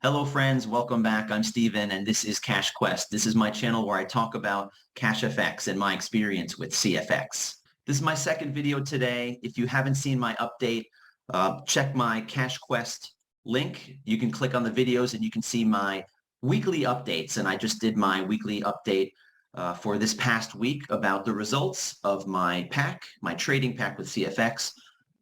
Hello friends, welcome back. I'm Steven and this is Cash Quest. This is my channel where I talk about CashFX and my experience with CFX. This is my second video today. If you haven't seen my update, check my Cash Quest link. You can click on the videos and you can see my weekly updates. And I just did my weekly update for this past week about the results of my pack, my trading pack with CFX.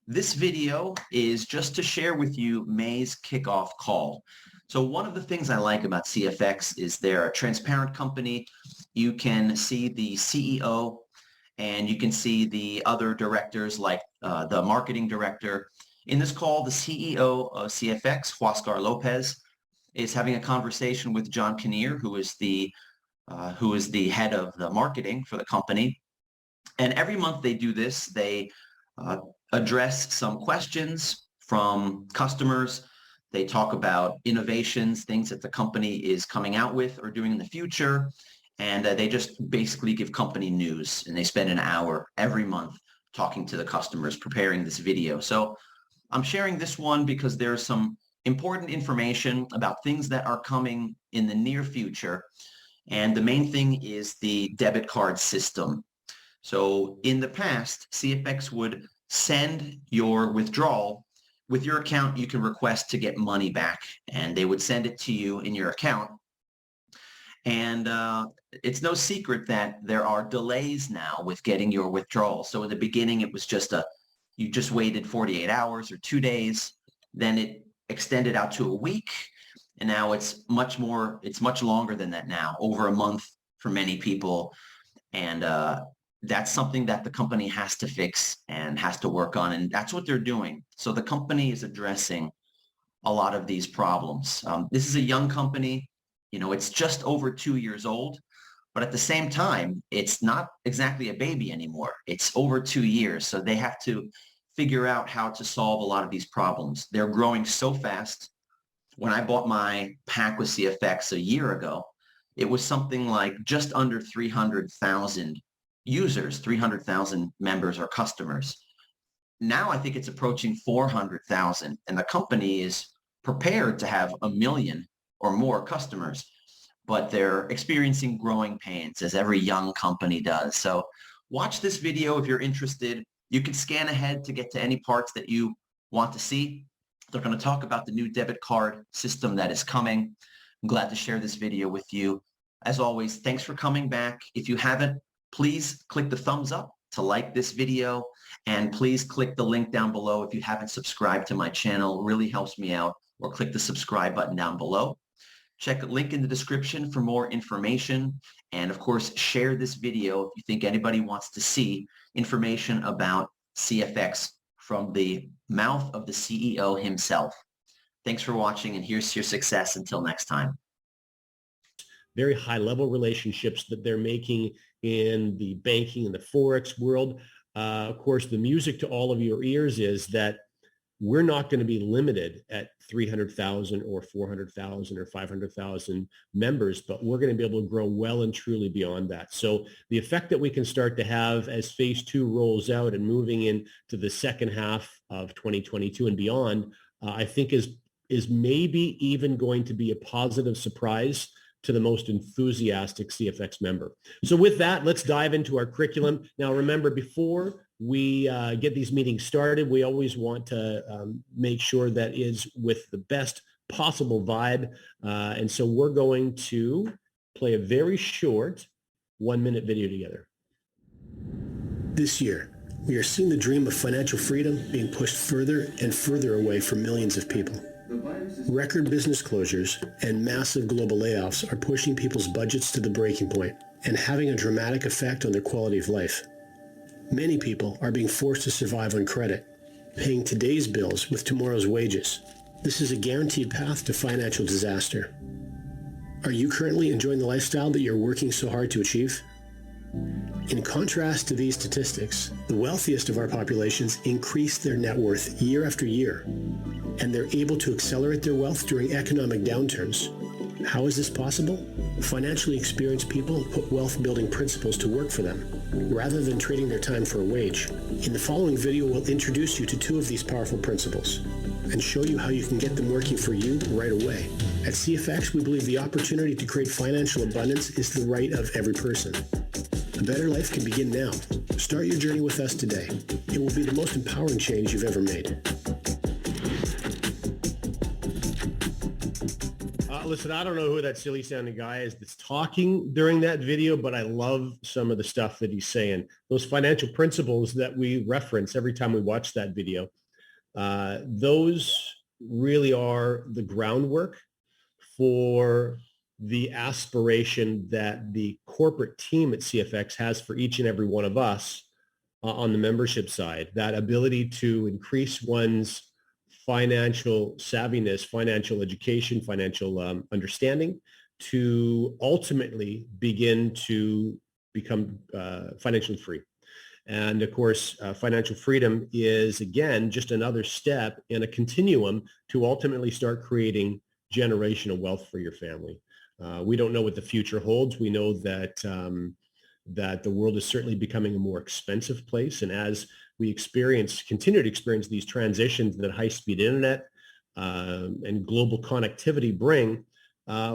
This video is just to share with you May's kickoff call. So one of the things I like about CFX is they're a transparent company. You can see the CEO and you can see the other directors like the marketing director. In this call, the CEO of CFX, Huascar Lopez, is having a conversation with John Kinnear, who is the head of the marketing for the company. And every month they do this. They address some questions from customers. They talk about innovations, things that the company is coming out with or doing in the future. And they just basically give company news. And they spend an hour every month talking to the customers, preparing this video. So I'm sharing this one because there's some important information about things that are coming in the near future. And the main thing is the debit card system. So in the past, CFX would send your withdrawal. With your account, you can request to get money back, and they would send it to you in your account. And it's no secret that there are delays now with getting your withdrawal. So in the beginning, it was just you just waited 48 hours or 2 days. Then it extended out to a week. And now it's much longer than that now, over a month for many people. And that's something that the company has to fix and has to work on. And that's what they're doing. So the company is addressing a lot of these problems. This is a young company. You know, it's just over 2 years old. But at the same time, it's not exactly a baby anymore. It's over 2 years. So they have to figure out how to solve a lot of these problems. They're growing so fast. When I bought my pack with CFX a year ago, it was something like just under 300,000 users, 300,000 members or customers. Now I think it's approaching 400,000, and the company is prepared to have 1 million or more customers, but they're experiencing growing pains as every young company does. So watch this video if you're interested. You can scan ahead to get to any parts that you want to see. They're going to talk about the new debit card system that is coming. I'm glad to share this video with you. As always, thanks for coming back. If you haven't, please click the thumbs up to like this video, and please click the link down below if you haven't subscribed to my channel. It really helps me out. Or click the subscribe button down below. Check the link in the description for more information. And of course, share this video if you think anybody wants to see information about CFX from the mouth of the CEO himself. Thanks for watching, and here's your success until next time. Very high-level relationships that they're making in the banking and the Forex world. Of course, the music to all of your ears is that we're not going to be limited at 300,000 or 400,000 or 500,000 members, but we're going to be able to grow well and truly beyond that. So the effect that we can start to have as phase 2 rolls out and moving into the second half of 2022 and beyond, I think is maybe even going to be a positive surprise to the most enthusiastic CFX member. So with that, let's dive into our curriculum. Now, remember, before we get these meetings started, we always want to make sure that is with the best possible vibe. And so we're going to play a very short 1-minute video together. This year, we are seeing the dream of financial freedom being pushed further and further away from millions of people. Record business closures and massive global layoffs are pushing people's budgets to the breaking point and having a dramatic effect on their quality of life. Many people are being forced to survive on credit, paying today's bills with tomorrow's wages. This is a guaranteed path to financial disaster. Are you currently enjoying the lifestyle that you're working so hard to achieve? In contrast to these statistics, the wealthiest of our populations increase their net worth year after year, and they're able to accelerate their wealth during economic downturns. How is this possible? Financially experienced people put wealth-building principles to work for them, rather than trading their time for a wage. In the following video, we'll introduce you to 2 of these powerful principles and show you how you can get them working for you right away At CFX, we believe the opportunity to create financial abundance is the right of every person. A better life can begin now. Start your journey with us today. It will be the most empowering change you've ever made. Listen, I don't know who that silly sounding guy is that's talking during that video, but I love some of the stuff that he's saying. Those financial principles that we reference every time we watch that video, those really are the groundwork for the aspiration that the corporate team at CFX has for each and every one of us on the membership side, that ability to increase one's financial savviness, financial education, financial understanding to ultimately begin to become financially free. And of course, financial freedom is, again, just another step in a continuum to ultimately start creating generational wealth for your family. We don't know what the future holds. We know that that the world is certainly becoming a more expensive place. And as we continue to experience these transitions that high-speed internet and global connectivity bring,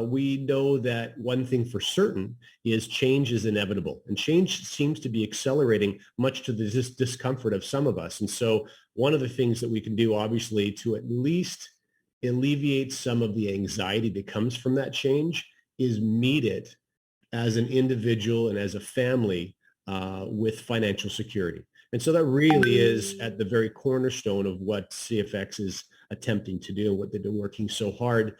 we know that one thing for certain is change is inevitable. And change seems to be accelerating, much to the discomfort of some of us. And so one of the things that we can do, obviously, to at least alleviate some of the anxiety that comes from that change is meet it as an individual and as a family with financial security. And so that really is at the very cornerstone of what CFX is attempting to do, what they've been working so hard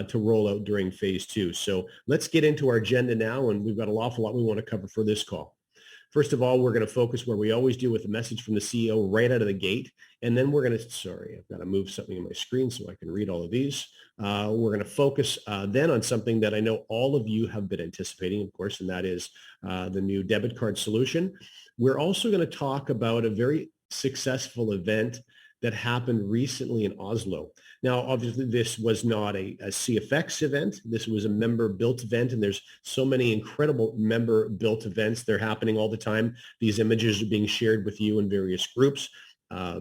to roll out during phase 2. So let's get into our agenda now, and we've got an awful lot we want to cover for this call. First of all, we're going to focus where we always do with a message from the CEO right out of the gate. And then we're going to, sorry, I've got to move something on my screen so I can read all of these. We're going to focus then on something that I know all of you have been anticipating, of course, and that is the new debit card solution. We're also going to talk about a very successful event that happened recently in Oslo. Now, obviously, this was not a CFX event. This was a member-built event, and there's so many incredible member-built events. They're happening all the time. These images are being shared with you in various groups.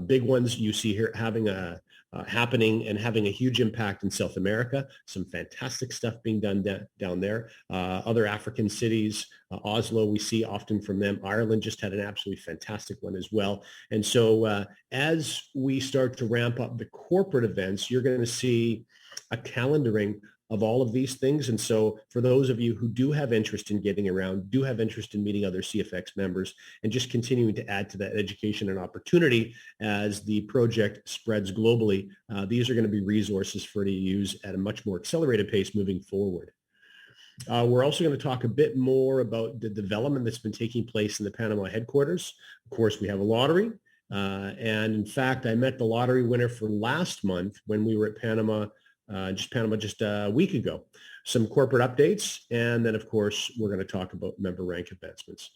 Big ones you see here happening and having a huge impact in South America. Some fantastic stuff being done down there. Other African cities, Oslo, we see often from them. Ireland just had an absolutely fantastic one as well. And so as we start to ramp up the corporate events, you're going to see a calendaring of all of these things. And so for those of you who do have interest in getting around, do have interest in meeting other CFX members and just continuing to add to that education and opportunity as the project spreads globally, these are going to be resources for you to use at a much more accelerated pace moving forward. We're also going to talk a bit more about the development that's been taking place in the Panama headquarters. Of course, we have a lottery. And in fact, I met the lottery winner for last month when we were at Panama just a week ago. Some corporate updates, and then of course we're going to talk about member rank advancements,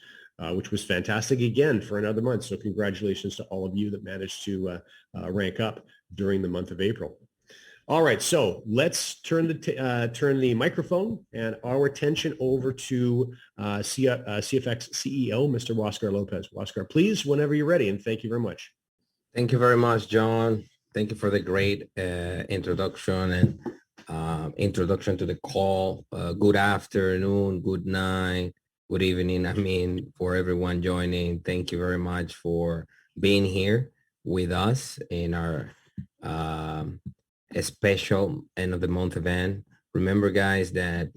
which was fantastic again for another month. So congratulations to all of you that managed to rank up during the month of April. All right, so let's turn the microphone and our attention over to CFX CEO, Mr. Huascar Lopez. Huascar, please, whenever you're ready, and thank you very much. Thank you very much, John. Thank you for the great introduction and introduction to the call. Good afternoon, good night, good evening. I mean, for everyone joining, thank you very much for being here with us in our special end of the month event. Remember, guys, that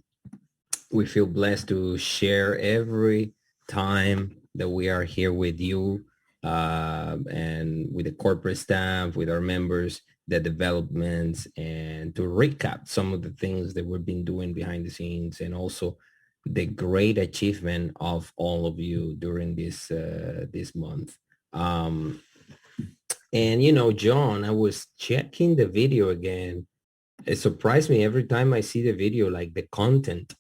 we feel blessed to share every time that we are here with you. And with the corporate staff, with our members, the developments, and to recap some of the things that we've been doing behind the scenes, and also the great achievement of all of you during this month. And you know, John, I was checking the video again. It surprised me every time I see the video, like the content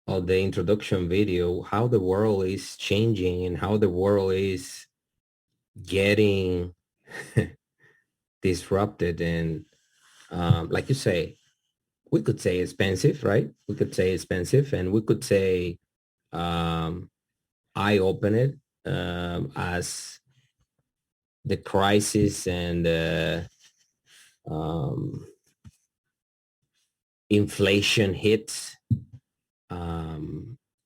of the introduction video, how the world is changing and how the world is getting disrupted. And like you say, we could say expensive, right? We could say expensive, and we could say eye-opening as the crisis and inflation hits,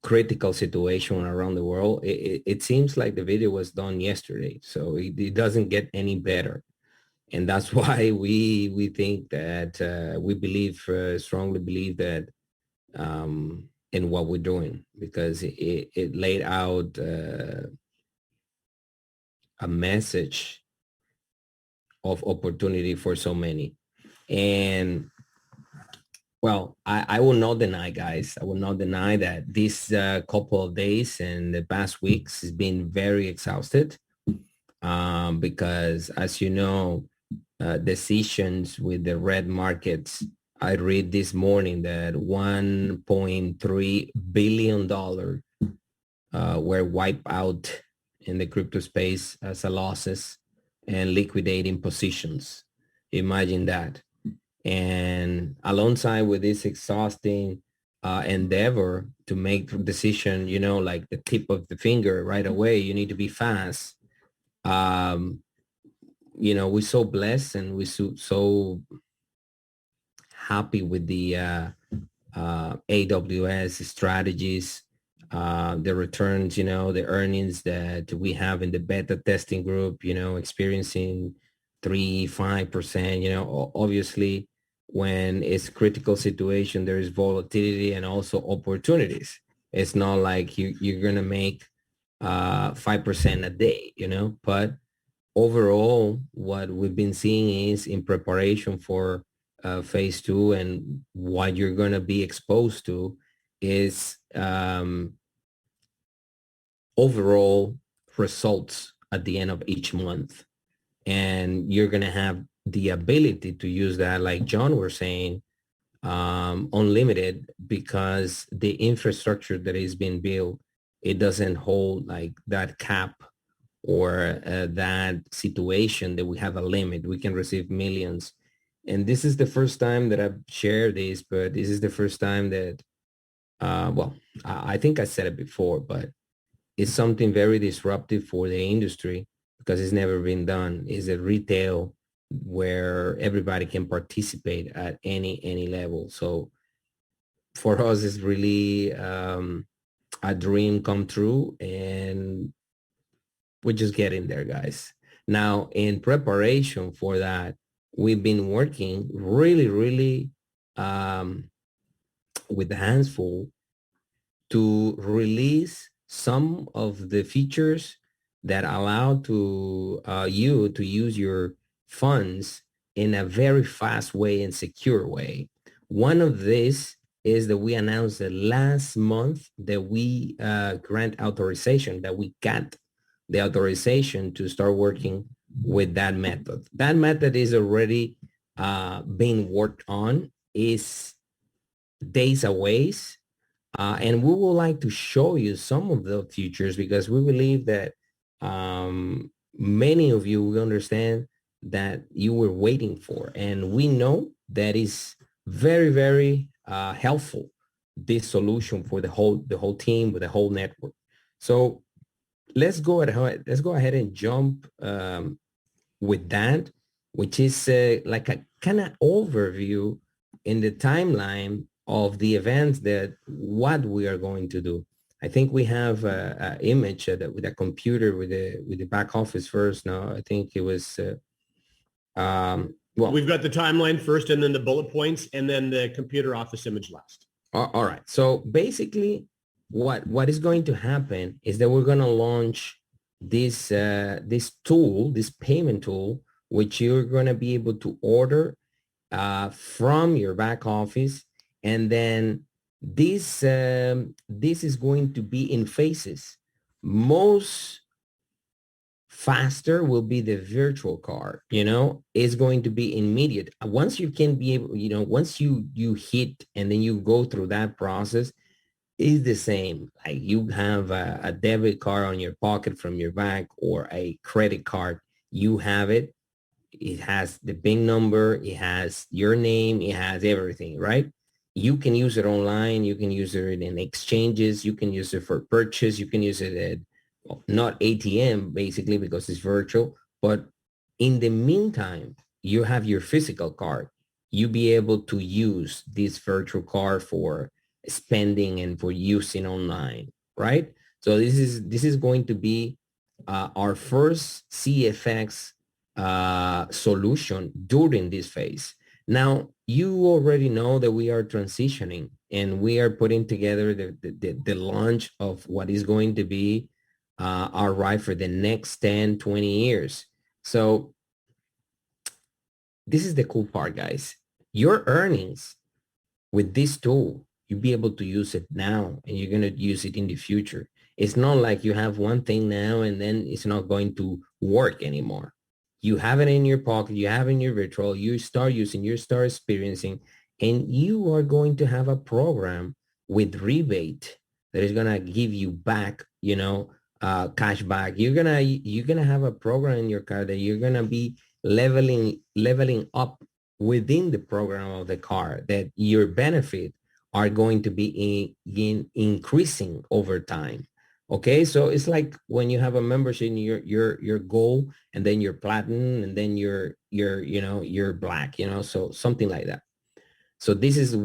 critical situation around the world, it seems like the video was done yesterday. So it doesn't get any better. And that's why we think that we believe, strongly believe that in what we're doing, because it laid out a message of opportunity for so many. And well, I will not deny, guys, I will not deny that this couple of days and the past weeks has been very exhausted, because as you know, decisions with the red markets, I read this morning that $1.3 billion were wiped out in the crypto space as a losses and liquidating positions. Imagine that. And alongside with this exhausting endeavor to make decision, like the tip of the finger right away, you need to be fast. We're so blessed and we're so happy with the AWS strategies, the returns, the earnings that we have in the beta testing group, experiencing 3-5%, obviously when it's critical situation, there is volatility and also opportunities. It's not like you're going to make 5% a day, but overall, what we've been seeing is in preparation for phase 2, and what you're going to be exposed to is overall results at the end of each month. And you're going to have the ability to use that, like John was saying, unlimited, because the infrastructure that is being built, it doesn't hold like that cap or that situation that we have a limit. We can receive millions. And this is the first time that I've shared this, but this is the first time that, I think I said it before, but it's something very disruptive for the industry because it's never been done. It's a retail where everybody can participate at any level. So for us, it's really a dream come true, and we're just getting there, guys. Now, in preparation for that, we've been working really with the hands full to release some of the features that allow to you to use your funds in a very fast way and secure way. One of these is that we announced that last month that we grant authorization, that we got the authorization to start working with that method. That method is already being worked on, is days away. And we would like to show you some of the features because we believe that many of you will understand that you were waiting for. And we know that is very helpful, this solution for the whole team, with the whole network. So let's go ahead and jump with that, which is like a kind of overview in the timeline of the events, that what we are going to do. I think we have an image with a computer with the back office first. Now I think it was we've got the timeline first, and then the bullet points, and then the computer office image last. All right. So basically, what is going to happen is that we're going to launch this tool, this payment tool, which you're going to be able to order from your back office, and then this is going to be in phases. Most faster will be the virtual card, is going to be immediate. Once you can be able, once you hit and then you go through that process, is the same. Like you have a debit card on your pocket from your bank or a credit card, you have it. It has the PIN number, it has your name, it has everything, right? You can use it online. You can use it in exchanges. You can use it for purchase. You can use it at, not ATM, basically, because it's virtual. But in the meantime, you have your physical card. you be able to use this virtual card for spending and for using online, right? So this is going to be our first CFX solution during this phase. Now, you already know that we are transitioning and we are putting together the launch of what is going to be our ride for the next 10, 20 years. So this is the cool part, guys. Your earnings with this tool, you'll be able to use it now and you're going to use it in the future. It's not like you have one thing now and then it's not going to work anymore. You have it in your pocket, you have it in your virtual, you start using, you start experiencing, and you are going to have a program with rebate that is going to give you back, cash back. You're going to have a program in your card that you're going to be leveling up within the program of the car, that your benefit are going to be increasing over time. Okay, so it's like when you have a membership in your gold, and then you're platinum, and then you're black, so something like that. So this is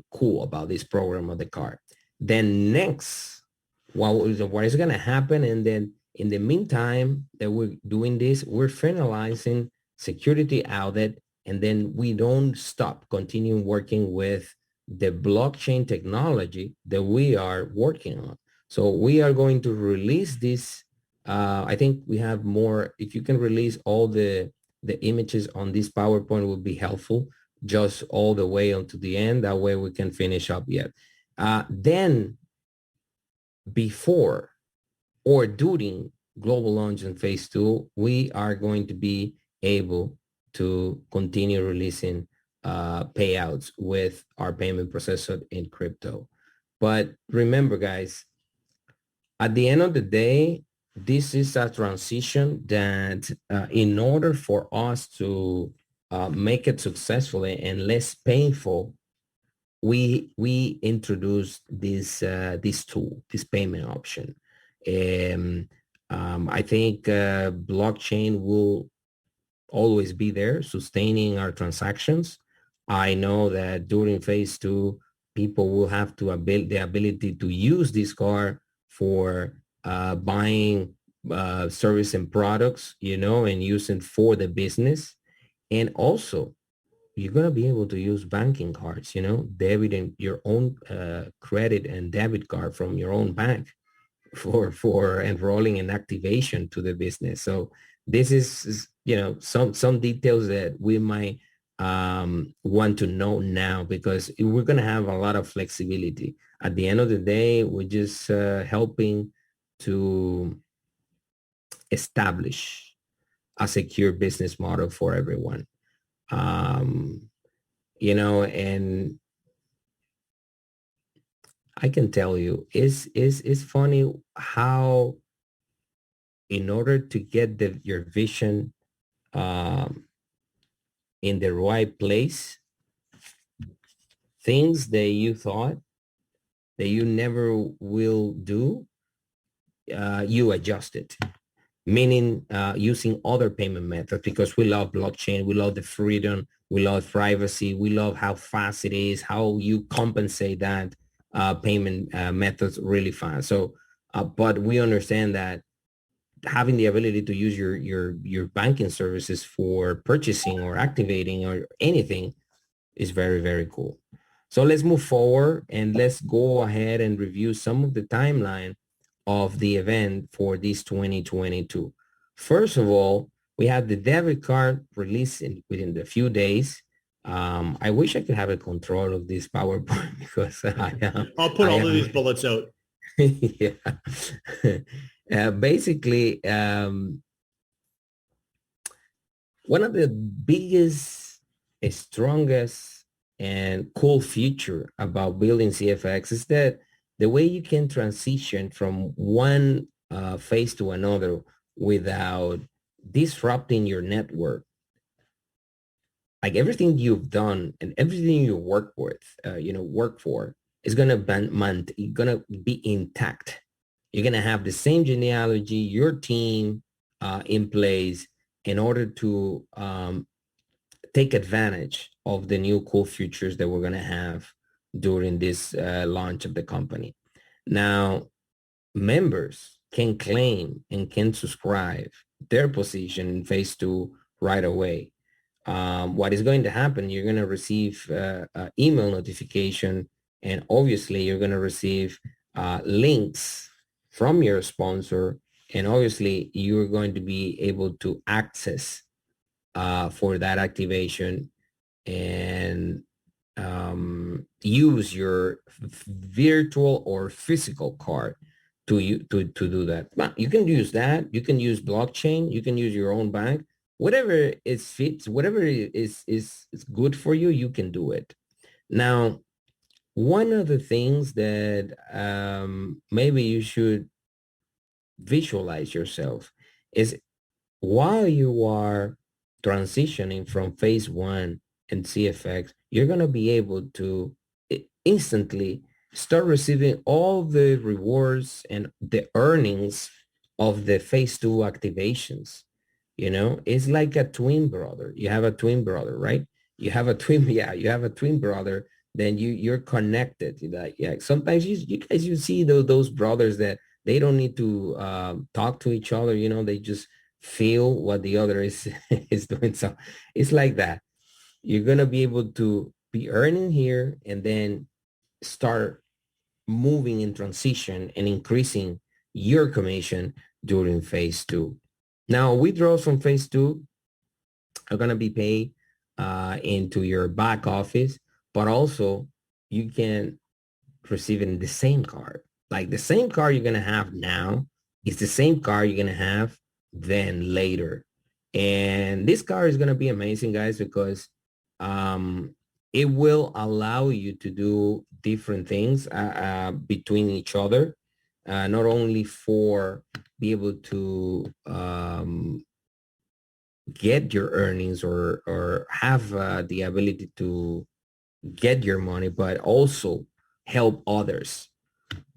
cool about this program of the card. Then next, what is going to happen, and then in the meantime that we're doing this, we're finalizing security audit, and then we don't stop continuing working with the blockchain technology that we are working on. So we are going to release this. I think we have more. If you can release all the images on this PowerPoint would be helpful, just all the way onto the end. That way we can finish up yet. Then before or during global launch in phase 2, we are going to be able to continue releasing payouts with our payment processor in crypto. But remember, guys, at the end of the day, this is a transition that in order for us to make it successfully and less painful, we introduced this tool, this payment option. I think blockchain will always be there sustaining our transactions. I know that during phase 2, people will have to the ability to use this card for buying service and products, and using for the business. And also, you're going to be able to use banking cards, debit and your own credit and debit card from your own bank for enrolling and activation to the business. So this is some details that we might want to know now, because we're going to have a lot of flexibility. At the end of the day, we're just helping to establish a secure business model for everyone. And I can tell you, it's funny how in order to get your vision in the right place, things that you thought that you never will do, you adjust it. Meaning using other payment methods, because we love blockchain, we love the freedom, we love privacy, we love how fast it is, how you compensate that payment methods really fast. So, but we understand that having the ability to use your banking services for purchasing or activating or anything is very, very cool. So let's move forward and let's go ahead and review some of the timeline of the event for this 2022. First of all, we have the debit card released within a few days. I wish I could have a control of this PowerPoint because I'll put all of these bullets out. Yeah. Basically, one of the biggest, strongest, and cool feature about building CFX is that the way you can transition from one phase to another without disrupting your network. Like everything you've done and everything you work for is going to be intact. You're going to have the same genealogy, your team in place in order to take advantage of the new cool features that we're going to have during this launch of the company. Now, members can claim and can subscribe their position in phase 2 right away. What is going to happen, you're going to receive an email notification, and obviously you're going to receive links from your sponsor, and obviously you're going to be able to access for that activation and use your virtual or physical card to do that. But you can use that. You can use blockchain. You can use your own bank. Whatever is fits, whatever is good for you, you can do it. Now, one of the things that maybe you should visualize yourself is while you are transitioning from phase 1 and CFX, you're going to be able to instantly start receiving all the rewards and the earnings of the phase 2 activations. You know, it's like a twin brother. You have a twin brother, right? You have a twin, you have a twin brother, then you're connected. Like, yeah, sometimes you guys, you see those brothers that they don't need to talk to each other, you know, they just feel what the other is is doing. So it's like that. You're going to be able to be earning here and then start moving in transition and increasing your commission during phase 2. Now, withdrawals from phase 2 are going to be paid into your back office, but also you can receive it in the same card. Like the same card you're going to have now is the same card you're going to have then later. And this card is going to be amazing, guys, because it will allow you to do different things between each other, not only for be able to get your earnings or have the ability to get your money, but also help others.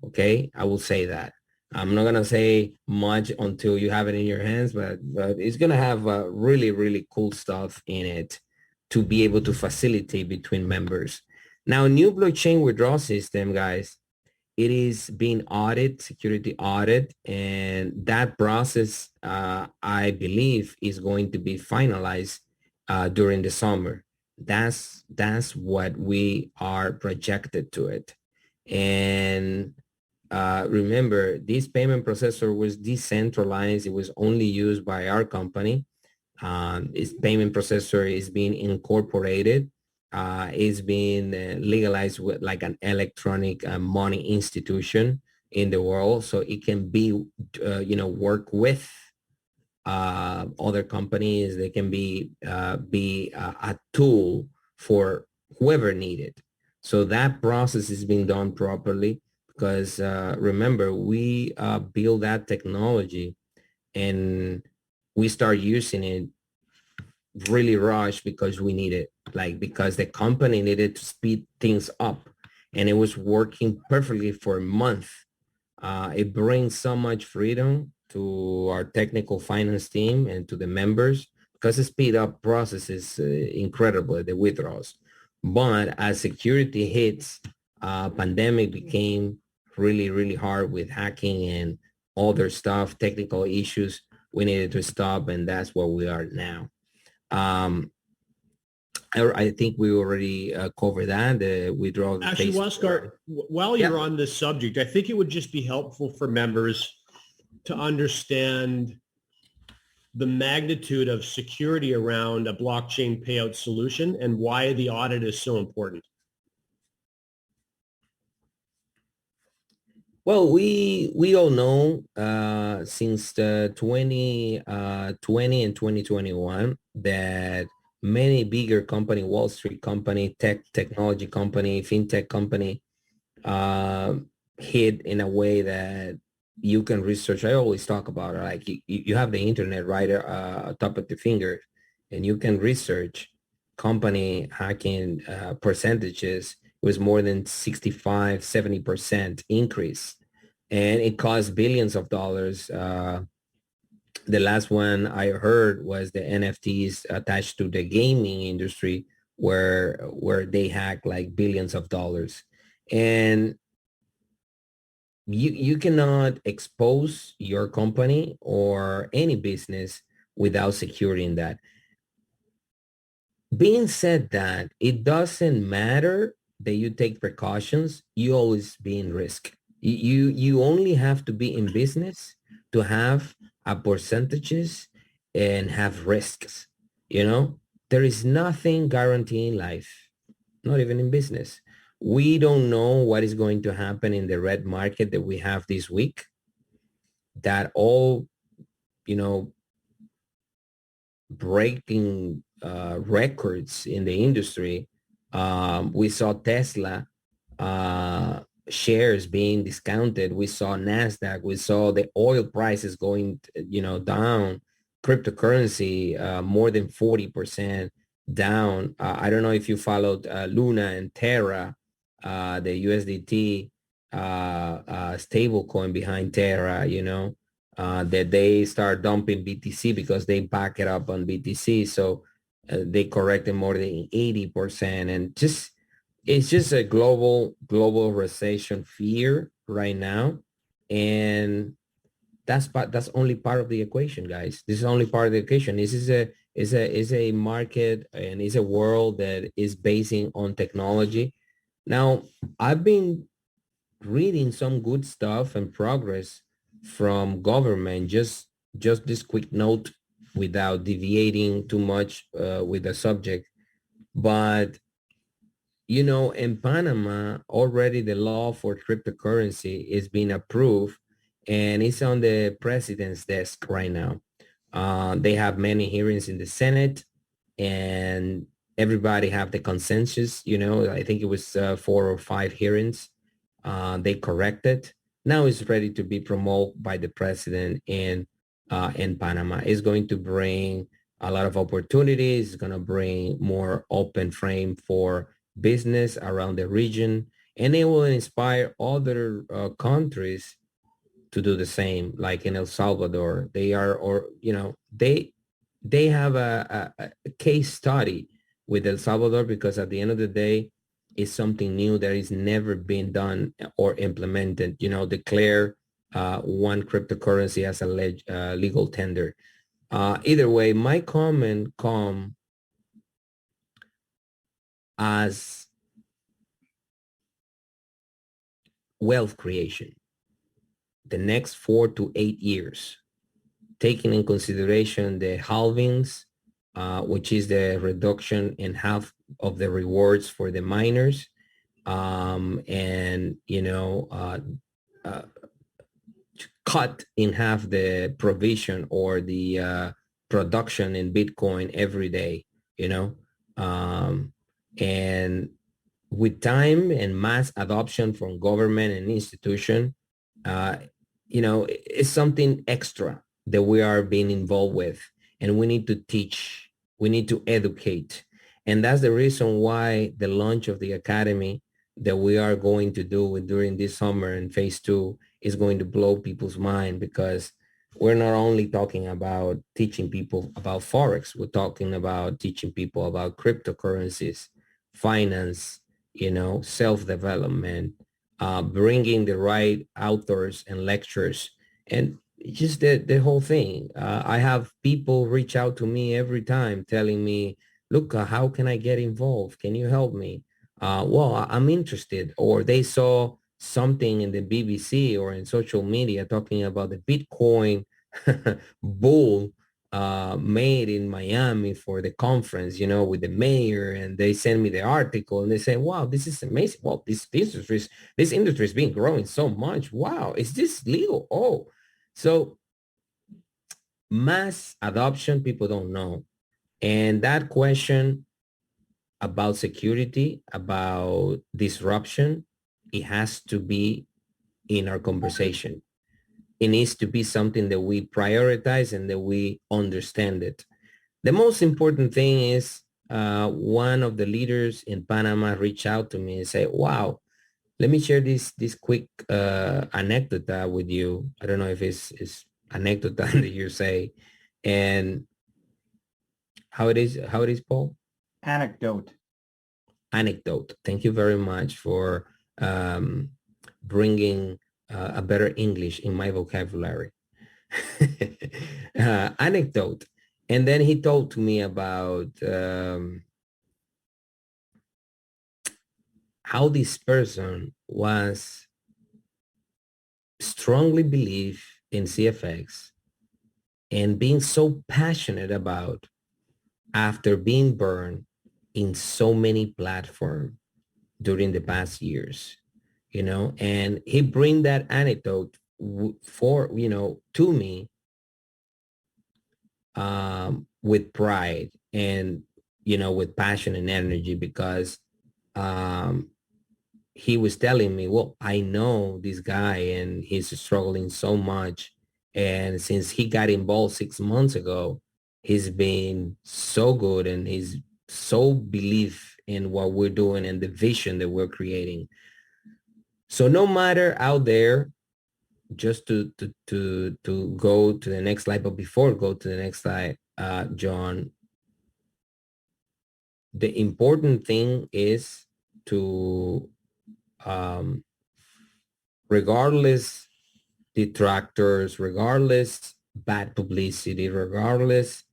Okay, I will say that. I'm not gonna say much until you have it in your hands, but it's gonna have really, really cool stuff in it to be able to facilitate between members. Now, new blockchain withdrawal system, guys, it is being audited, security audit, and that process, I believe, is going to be finalized during the summer. That's what we are projected to it. And remember, this payment processor was decentralized. It was only used by our company. Its payment processor is being incorporated. It's being legalized with like an electronic money institution in the world, so it can be, work with other companies. They can be a tool for whoever needed. So that process is being done properly because remember, we build that technology and we start using it really rushed because we need it, like because the company needed to speed things up, and it was working perfectly for a month. It brings so much freedom to our technical finance team and to the members because the speed up process is incredible, the withdrawals. But as security hits, pandemic became really, really hard with hacking and other stuff, technical issues. We needed to stop, and that's where we are now. I think we already covered that, the withdrawal. Actually, Huascar, while you're on this subject, I think it would just be helpful for members to understand the magnitude of security around a blockchain payout solution and why the audit is so important. Well, we all know since the 2020 and 2021 that many bigger company, Wall Street company, technology company, fintech company, hit in a way that you can research. I always talk about it, like you have the internet right top of the finger, and you can research company hacking percentages. Was more than 65, 70% increase. And it cost billions of dollars The last one I heard was the NFTs attached to the gaming industry, where they hack like billions of dollars. And you cannot expose your company or any business without securing that. Being said that, it doesn't matter that you take precautions, you always be in risk. You only have to be in business to have a percentages and have risks. You know, there is nothing guaranteed in life, not even in business. We don't know what is going to happen in the red market that we have this week, that all, you know, breaking records in the industry. We saw Tesla shares being discounted. We saw NASDAQ. We saw the oil prices going, down. Cryptocurrency more than 40% down. I don't know if you followed Luna and Terra, the USDT stable coin behind Terra, that they start dumping BTC because they back it up on BTC. So they corrected more than 80%. And it's just a global recession fear right now. And that's only part of the equation, guys. This is only part of the equation. This is a market and is a world that is basing on technology. Now, I've been reading some good stuff and progress from government. Just this quick note without deviating too much with the subject. But, in Panama, already the law for cryptocurrency is being approved and it's on the president's desk right now. They have many hearings in the Senate and everybody have the consensus. I think it was 4 or 5 hearings. They corrected. Now it's ready to be promoted by the president in Panama. It's going to bring a lot of opportunities. It's going to bring more open frame for business around the region, and it will inspire other countries to do the same. Like in El Salvador, they have a case study with El Salvador, because at the end of the day, it's something new that is never been done or implemented. Declare one cryptocurrency as a legal tender. Either way, my comment come as wealth creation. The next 4 to 8 years, taking in consideration the halvings, which is the reduction in half of the rewards for the miners, and cut in half the provision or the production in Bitcoin every day, and with time and mass adoption from government and institution, it's something extra that we are being involved with, and we need to teach, we need to educate. And that's the reason why the launch of the academy that we are going to do during this summer in phase 2 is going to blow people's mind, because we're not only talking about teaching people about Forex, we're talking about teaching people about cryptocurrencies, finance, self-development, bringing the right authors and lectures, and just the whole thing. I have people reach out to me every time telling me, look, how can I get involved? Can you help me? Well, I'm interested. Or they saw something in the BBC or in social media talking about the Bitcoin bull made in Miami for the conference, with the mayor, and they send me the article and they say, wow, this is amazing. Well, this industry is being growing so much. Wow, is this legal? Oh, so mass adoption, people don't know. And that question about security, about disruption, it has to be in our conversation. It needs to be something that we prioritize and that we understand it. The most important thing is one of the leaders in Panama reached out to me and said, wow, let me share this quick anecdote with you. I don't know if it's anecdote that you say, and how it is, Paul? Anecdote. Anecdote. Thank you very much for bringing a better English in my vocabulary. Anecdote. And then he told to me about how this person was strongly believe in CFX and being so passionate about after being burned in so many platforms during the past years, you know, and he bring that anecdote for, you know, to me with pride and, you know, with passion and energy, because he was telling me, well, I know this guy and he's struggling so much. And since he got involved 6 months ago, he's been so good and he's so believe in what we're doing and the vision that we're creating. So no matter out there, just to go to the next slide, but before go to the next slide, John, the important thing is to regardless detractors, regardless bad publicity, regardless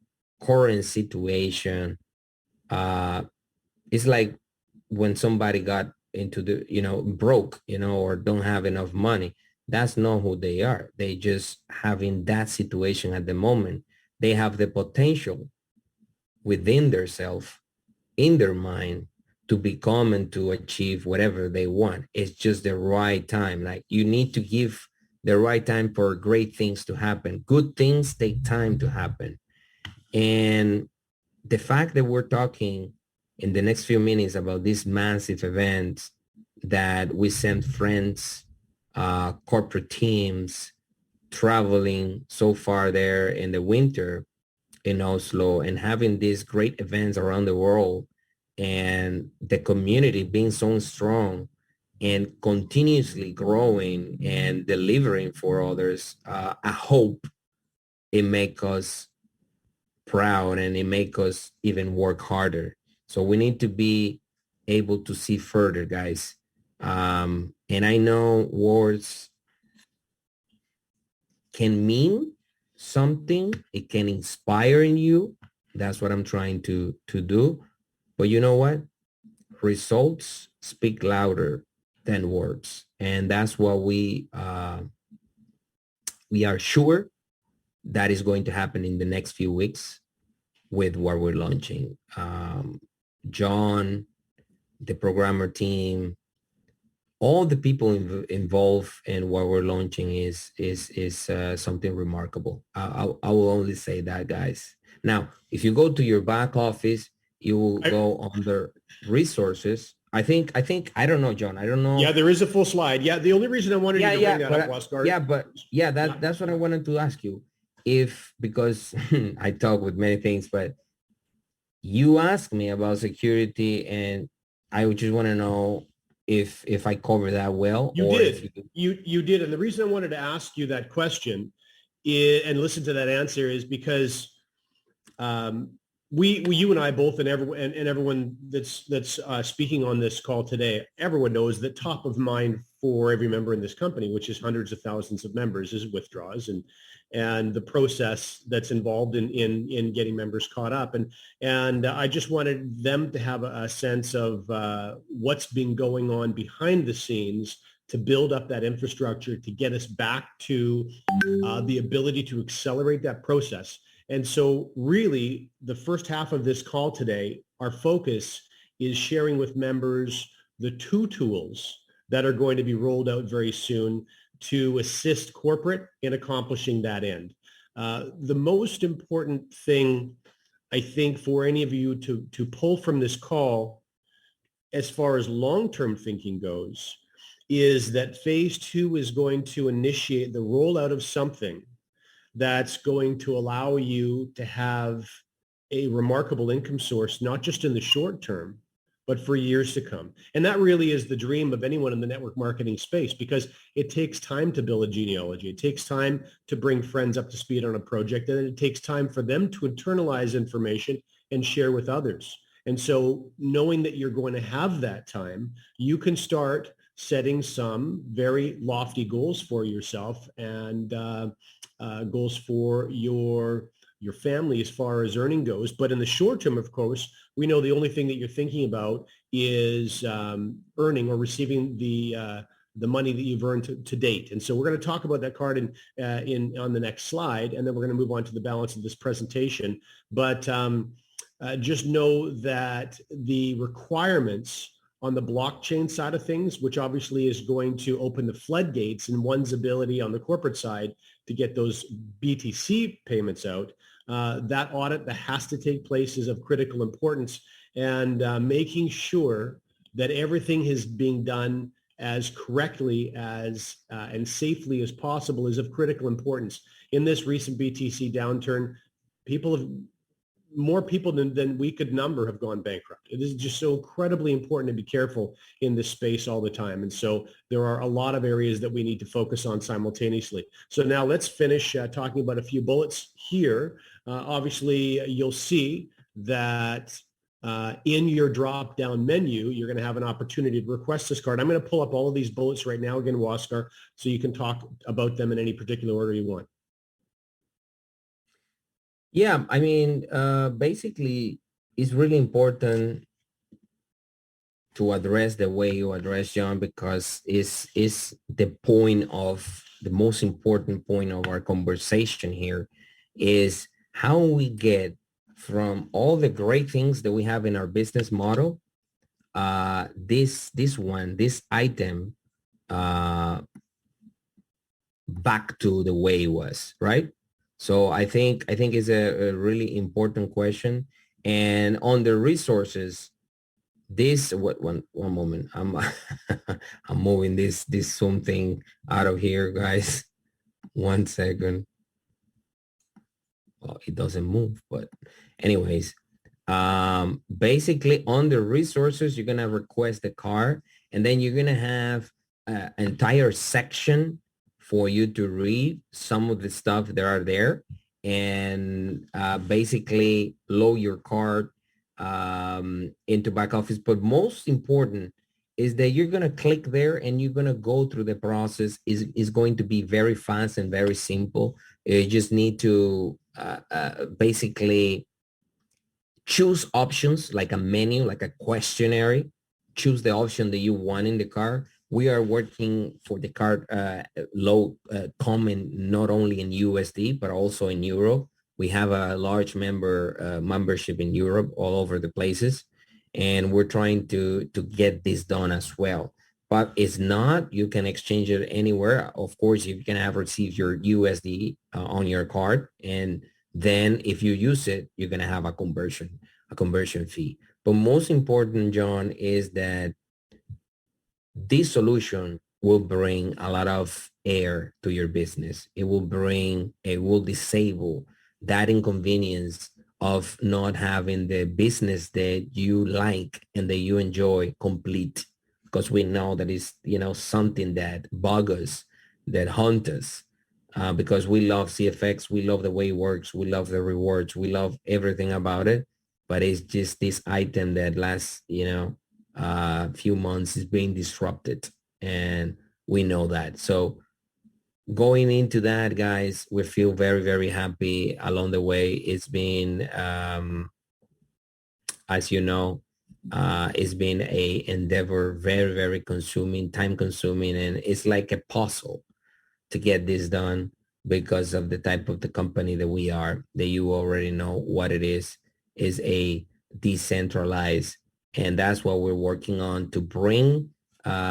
current situation, it's like when somebody got into the, you know, broke, you know, or don't have enough money. That's not who they are. They just having that situation at the moment. They have the potential within their self, in their mind, to become and to achieve whatever they want. It's just the right time. Like, you need to give the right time for great things to happen. Good things take time to happen. And the fact that we're talking in the next few minutes about these massive events that we send friends, corporate teams traveling so far there in the winter in Oslo and having these great events around the world, and the community being so strong and continuously growing and delivering for others, I hope it makes us proud and it makes us even work harder. So we need to be able to see further, guys. And I know words can mean something. It can inspire in you. That's what I'm trying to do. But you know what? Results speak louder than words. And that's what we are sure that is going to happen in the next few weeks with what we're launching. John, the programmer team, all the people involved in what we're launching is something remarkable. I will only say that, guys. Now, if you go to your back office, you will go under resources. I think, I don't know, John. I don't know. Yeah, there is a full slide. Yeah, the only reason I wanted you to bring that up, Huascar. That's what I wanted to ask you. Because I talk with many things, but you asked me about security, and I just want to know if I cover that well. You did. You did. And the reason I wanted to ask you that question and listen to that answer is because you and I both, and everyone that's speaking on this call today, everyone knows that top of mind for every member in this company, which is hundreds of thousands of members, is withdrawals and the process that's involved in getting members caught up. And I just wanted them to have a sense of what's been going on behind the scenes to build up that infrastructure to get us back to the ability to accelerate that process. And so really, the first half of this call today, our focus is sharing with members the two tools that are going to be rolled out very soon to assist corporate in accomplishing that end. The most important thing, I think, for any of you to pull from this call, as far as long-term thinking goes, is that phase 2 is going to initiate the rollout of something that's going to allow you to have a remarkable income source, not just in the short term, but for years to come. And that really is the dream of anyone in the network marketing space, because it takes time to build a genealogy. It takes time to bring friends up to speed on a project, and it takes time for them to internalize information and share with others. And so knowing that you're going to have that time, you can start setting some very lofty goals for yourself and goals for your family as far as earning goes. But in the short term, of course, we know the only thing that you're thinking about is earning or receiving the money that you've earned to date. And so we're going to talk about that card on the next slide, and then we're going to move on to the balance of this presentation. But just know that the requirements on the blockchain side of things, which obviously is going to open the floodgates in one's ability on the corporate side to get those BTC payments out, that audit that has to take place is of critical importance, and making sure that everything is being done as correctly as and safely as possible is of critical importance. In this recent BTC downturn, more people than we could number have gone bankrupt. It is just so incredibly important to be careful in this space all the time. And so there are a lot of areas that we need to focus on simultaneously. So now let's finish talking about a few bullets here. Obviously, you'll see that in your drop-down menu, you're going to have an opportunity to request this card. I'm going to pull up all of these bullets right now again, Huascar, so you can talk about them in any particular order you want. Yeah, I mean, basically, it's really important to address the way you address John, because it's the point of the most important point of our conversation here is how we get from all the great things that we have in our business model, this item back to the way it was, right? So I think it's a really important question. And on the resources, one moment, I'm I'm moving this Zoom thing out of here, guys. 1 second. Well, it doesn't move, but anyways, basically on the resources, you're gonna request the card, and then you're gonna have an entire section for you to read some of the stuff that are there, and basically load your card into back office. But most important is that you're going to click there and you're going to go through the process. Is going to be very fast and very simple. You just need to basically choose options like a menu, like a questionnaire. Choose the option that you want in the card. We are working for the card common not only in USD, but also in Euro. We have a large membership in Europe all over the places. And we're trying to get this done as well. But it's not, you can exchange it anywhere. Of course, you can have received your USD on your card. And then if you use it, you're going to have a conversion fee. But most important, John, is that this solution will bring a lot of air to your business. It will disable that inconvenience of not having the business that you like and that you enjoy complete, because we know that is, something that bugs us, that haunt us, because we love CFX, we love the way it works, we love the rewards, we love everything about it, but it's just this item that last, few months is being disrupted, and we know that. So going into that, guys, we feel very, very happy along the way. It's been, as you know, it's been a endeavor, very, very time consuming, and it's like a puzzle to get this done because of the type of the company that we are, that you already know what it is a decentralized, and that's what we're working on, to bring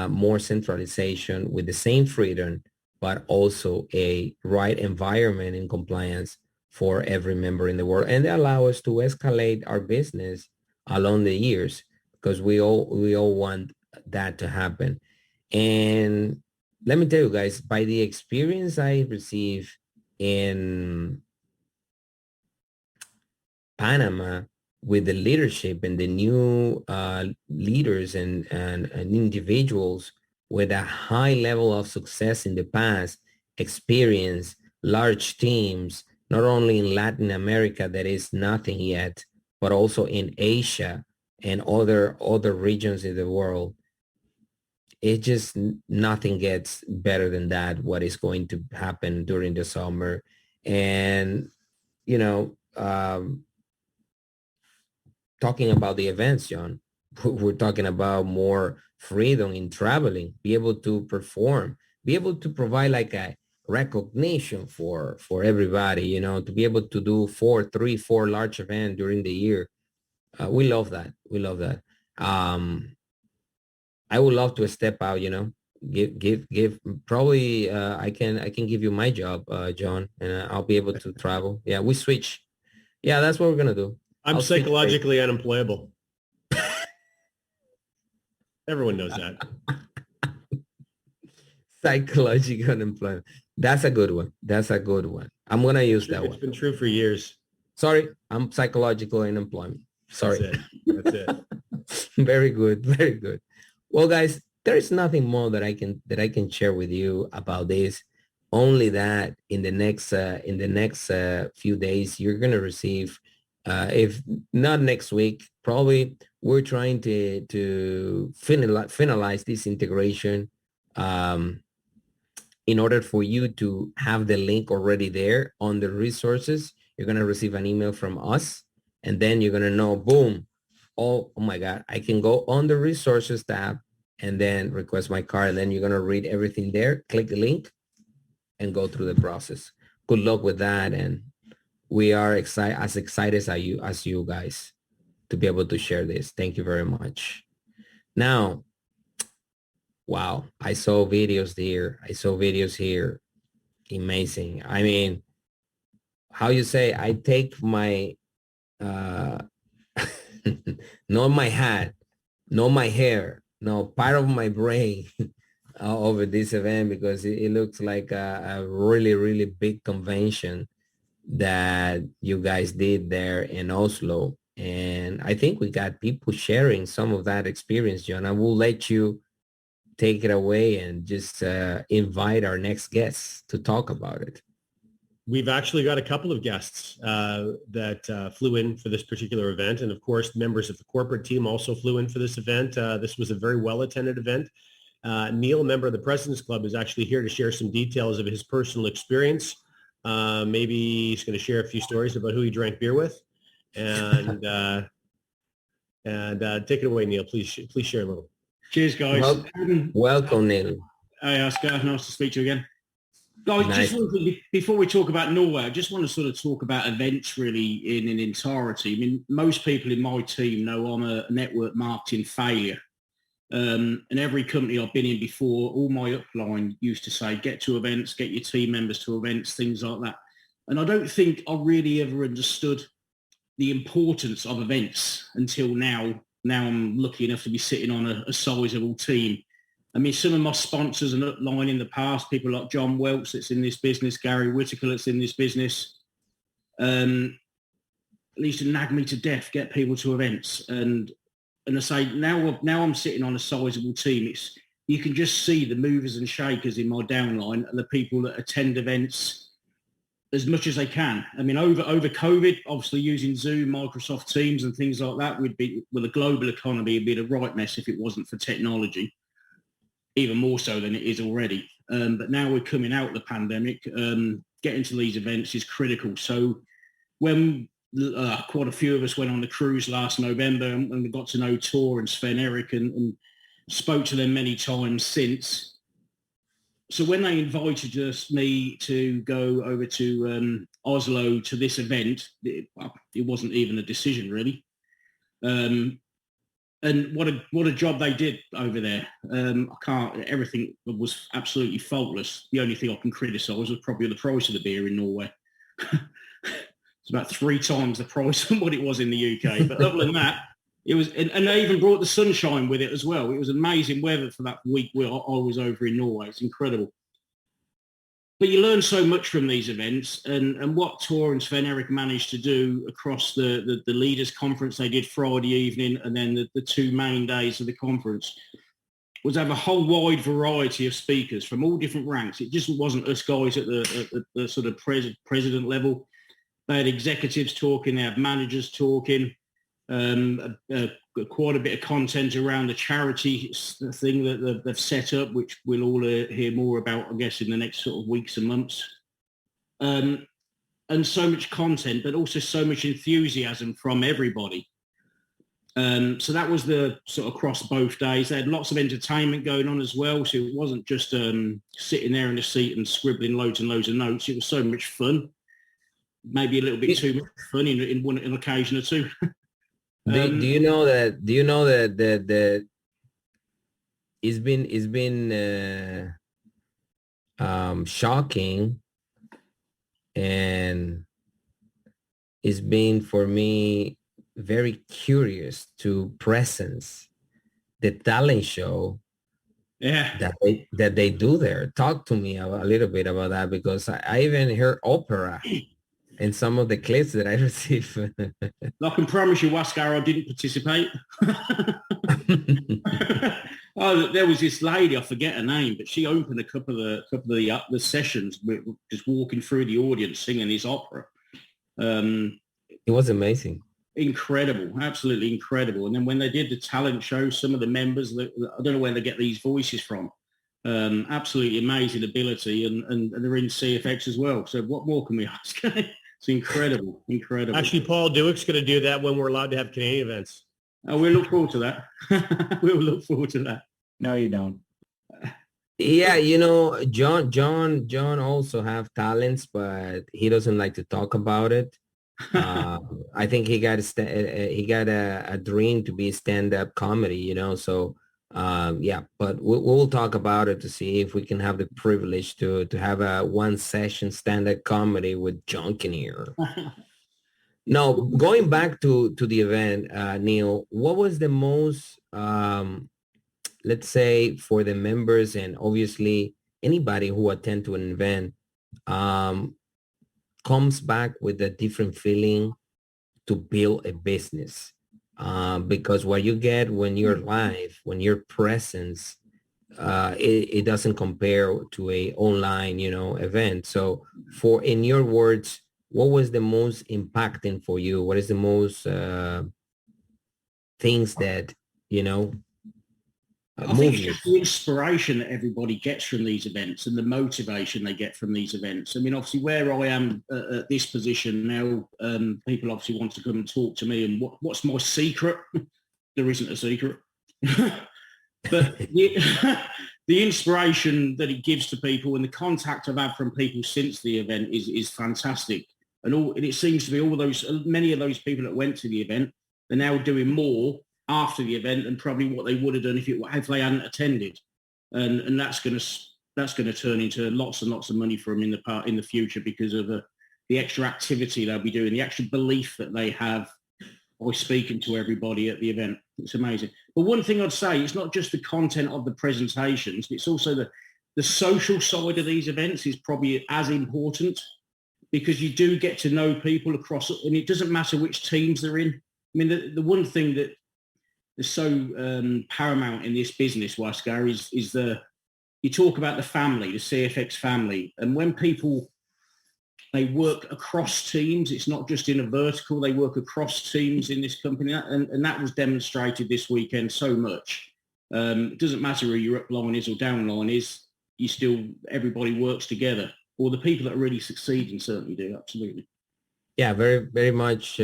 more centralization with the same freedom, but also a right environment and compliance for every member in the world. And they allow us to escalate our business along the years, because we all want that to happen. And let me tell you guys, by the experience I received in Panama, with the leadership and the new leaders and individuals with a high level of success in the past, experience, large teams, not only in Latin America, that is nothing yet, but also in Asia and other regions in the world. It just, nothing gets better than that, what is going to happen during the summer. And, you know, talking about the events, John, we're talking about more freedom in traveling, be able to perform, be able to provide like a recognition for everybody, you know, to be able to do 4 large events during the year. We love that. We love that. I would love to step out, you know, give probably I can give you my job, John, and I'll be able to travel. Yeah, we switch. Yeah, that's what we're gonna do. I'm psychologically unemployable. Everyone knows that. Psychological unemployment. That's a good one. That's a good one. I'm gonna use that one. It's been true for years. Sorry, I'm psychological unemployment. Sorry. That's it. Very good. Very good. Well, guys, there is nothing more that I can share with you about this. Only that in the next few days, you're gonna receive, if not next week, probably we're trying to finalize this integration in order for you to have the link already there on the resources. You're gonna receive an email from us, and then you're gonna know, boom, oh my God, I can go on the resources tab and then request my card. And then you're going to read everything there, click the link and go through the process. Good luck with that. And we are excited as you guys to be able to share this. Thank you very much. Now, wow, I saw videos here. Amazing. I mean, how you say, I take my, not my hat, not my hair, no, part of my brain over this event, because it looks like a really, really big convention that you guys did there in Oslo. And I think we got people sharing some of that experience, John. I will let you take it away and just invite our next guests to talk about it. We've actually got a couple of guests that flew in for this particular event. And of course, members of the corporate team also flew in for this event. This was a very well-attended event. Neil, a member of the President's Club, is actually here to share some details of his personal experience. Maybe he's going to share a few stories about who he drank beer with. And take it away, Neil. Please share a little. Cheers, guys. Welcome, Neil. Hey, Oscar. Nice to speak to you again. Guys, Nice. just before we talk about Norway, I just want to sort of talk about events really in an entirety. I mean, most people in my team know I'm a network marketing failure. And every company I've been in before, all my upline used to say, get to events, get your team members to events, things like that. And I don't think I really ever understood the importance of events until now. Now I'm lucky enough to be sitting on a sizable team. I mean, some of my sponsors and upline in the past, people like John Welch that's in this business, Gary Whitaker that's in this business, used to nag me to death, get people to events. And I say, now I'm sitting on a sizable team. You can just see the movers and shakers in my downline and the people that attend events as much as they can. I mean, over COVID, obviously using Zoom, Microsoft Teams and things like that would be, well, the global economy would be a right mess if it wasn't for technology. Even more so than it is already. But now we're coming out of the pandemic, getting to these events is critical. So when quite a few of us went on the cruise last November and we got to know Tor and Sven Erik and spoke to them many times since. So when they invited me to go over to Oslo to this event, it wasn't even a decision really. And what a job they did over there. Everything was absolutely faultless. The only thing I can criticise was probably the price of the beer in Norway. It's about 3 times the price of what it was in the UK. But other than that, it was, and they even brought the sunshine with it as well. It was amazing weather for that week where I was over in Norway. It's incredible. but you learn so much from these events, and what Tor and Sven Erik managed to do across the leaders conference they did Friday evening, and then the 2 main days of the conference, was have a whole wide variety of speakers from all different ranks. It just wasn't us guys at the sort of president level. They had executives talking, they had managers talking, quite a bit of content around the charity thing that they've set up, which we'll all hear more about, I guess, in the next sort of weeks and months. And so much content, but also so much enthusiasm from everybody. So that was the sort of across both days. They had lots of entertainment going on as well. So it wasn't just sitting there in the seat and scribbling loads and loads of notes. It was so much fun, maybe a little bit too much fun in an occasion or two. Do you know that it's been shocking, and it's been for me very curious to presence the talent show that they do there. Talk to me a little bit about that, because I even heard opera in some of the clips that I received. I can promise you, Huascar, I didn't participate. Oh, there was this lady, I forget her name, but she opened a couple of the sessions with just walking through the audience singing this opera. It was amazing. Incredible, absolutely incredible. And then when they did the talent show, some of the members, I don't know where they get these voices from. Absolutely amazing ability, and they're in CFX as well. So what more can we ask? It's incredible. Actually, Paul Dewick's going to do that when we're allowed to have Canadian events. Oh, we'll look forward to that. We'll look forward to that. No, you don't. Yeah, John also have talents, but he doesn't like to talk about it. I think he got a dream to be stand-up comedy, so but we'll talk about it to see if we can have the privilege to have a one session stand-up comedy with John Kinnear. No, going back to the event, Neil, what was the most, let's say, for the members and obviously anybody who attend to an event, comes back with a different feeling to build a business, because what you get when you're live, when you're presence, it doesn't compare to a online, event. So in your words, what was the most impacting for you? What is the most things that, I think it's just the inspiration that everybody gets from these events and the motivation they get from these events. I mean, obviously, where I am at this position now, people obviously want to come and talk to me. And what's my secret? There isn't a secret. But the inspiration that it gives to people and the contact I've had from people since the event is fantastic. And it seems to be many of those people that went to the event, they're now doing more after the event than probably what they would have done if they hadn't attended, and that's going to turn into lots and lots of money for them in the future because of the extra activity they'll be doing, the extra belief that they have by speaking to everybody at the event. It's amazing. But one thing I'd say, it's not just the content of the presentations, it's also the social side of these events is probably as important, because you do get to know people across, and it doesn't matter which teams they're in. I mean, the one thing that is so paramount in this business, Huascar, is you talk about the family, the CFX family, and when people, they work across teams, it's not just in a vertical, they work across teams in this company, and that was demonstrated this weekend so much. It doesn't matter who your up line is or down line is, everybody works together, or the people that are really succeeding certainly do, absolutely. Yeah, very, very much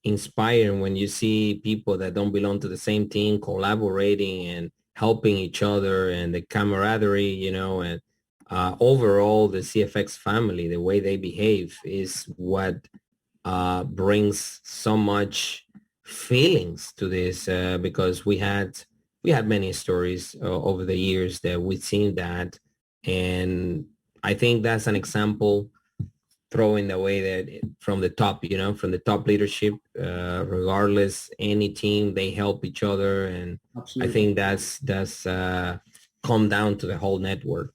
inspiring when you see people that don't belong to the same team collaborating and helping each other, and the camaraderie, and overall the CFX family, the way they behave is what brings so much feelings to this, because we had many stories over the years that we've seen that, and I think that's an example throwing the way that from the top, from the top leadership, regardless, any team, they help each other. And absolutely. I think that's come down to the whole network.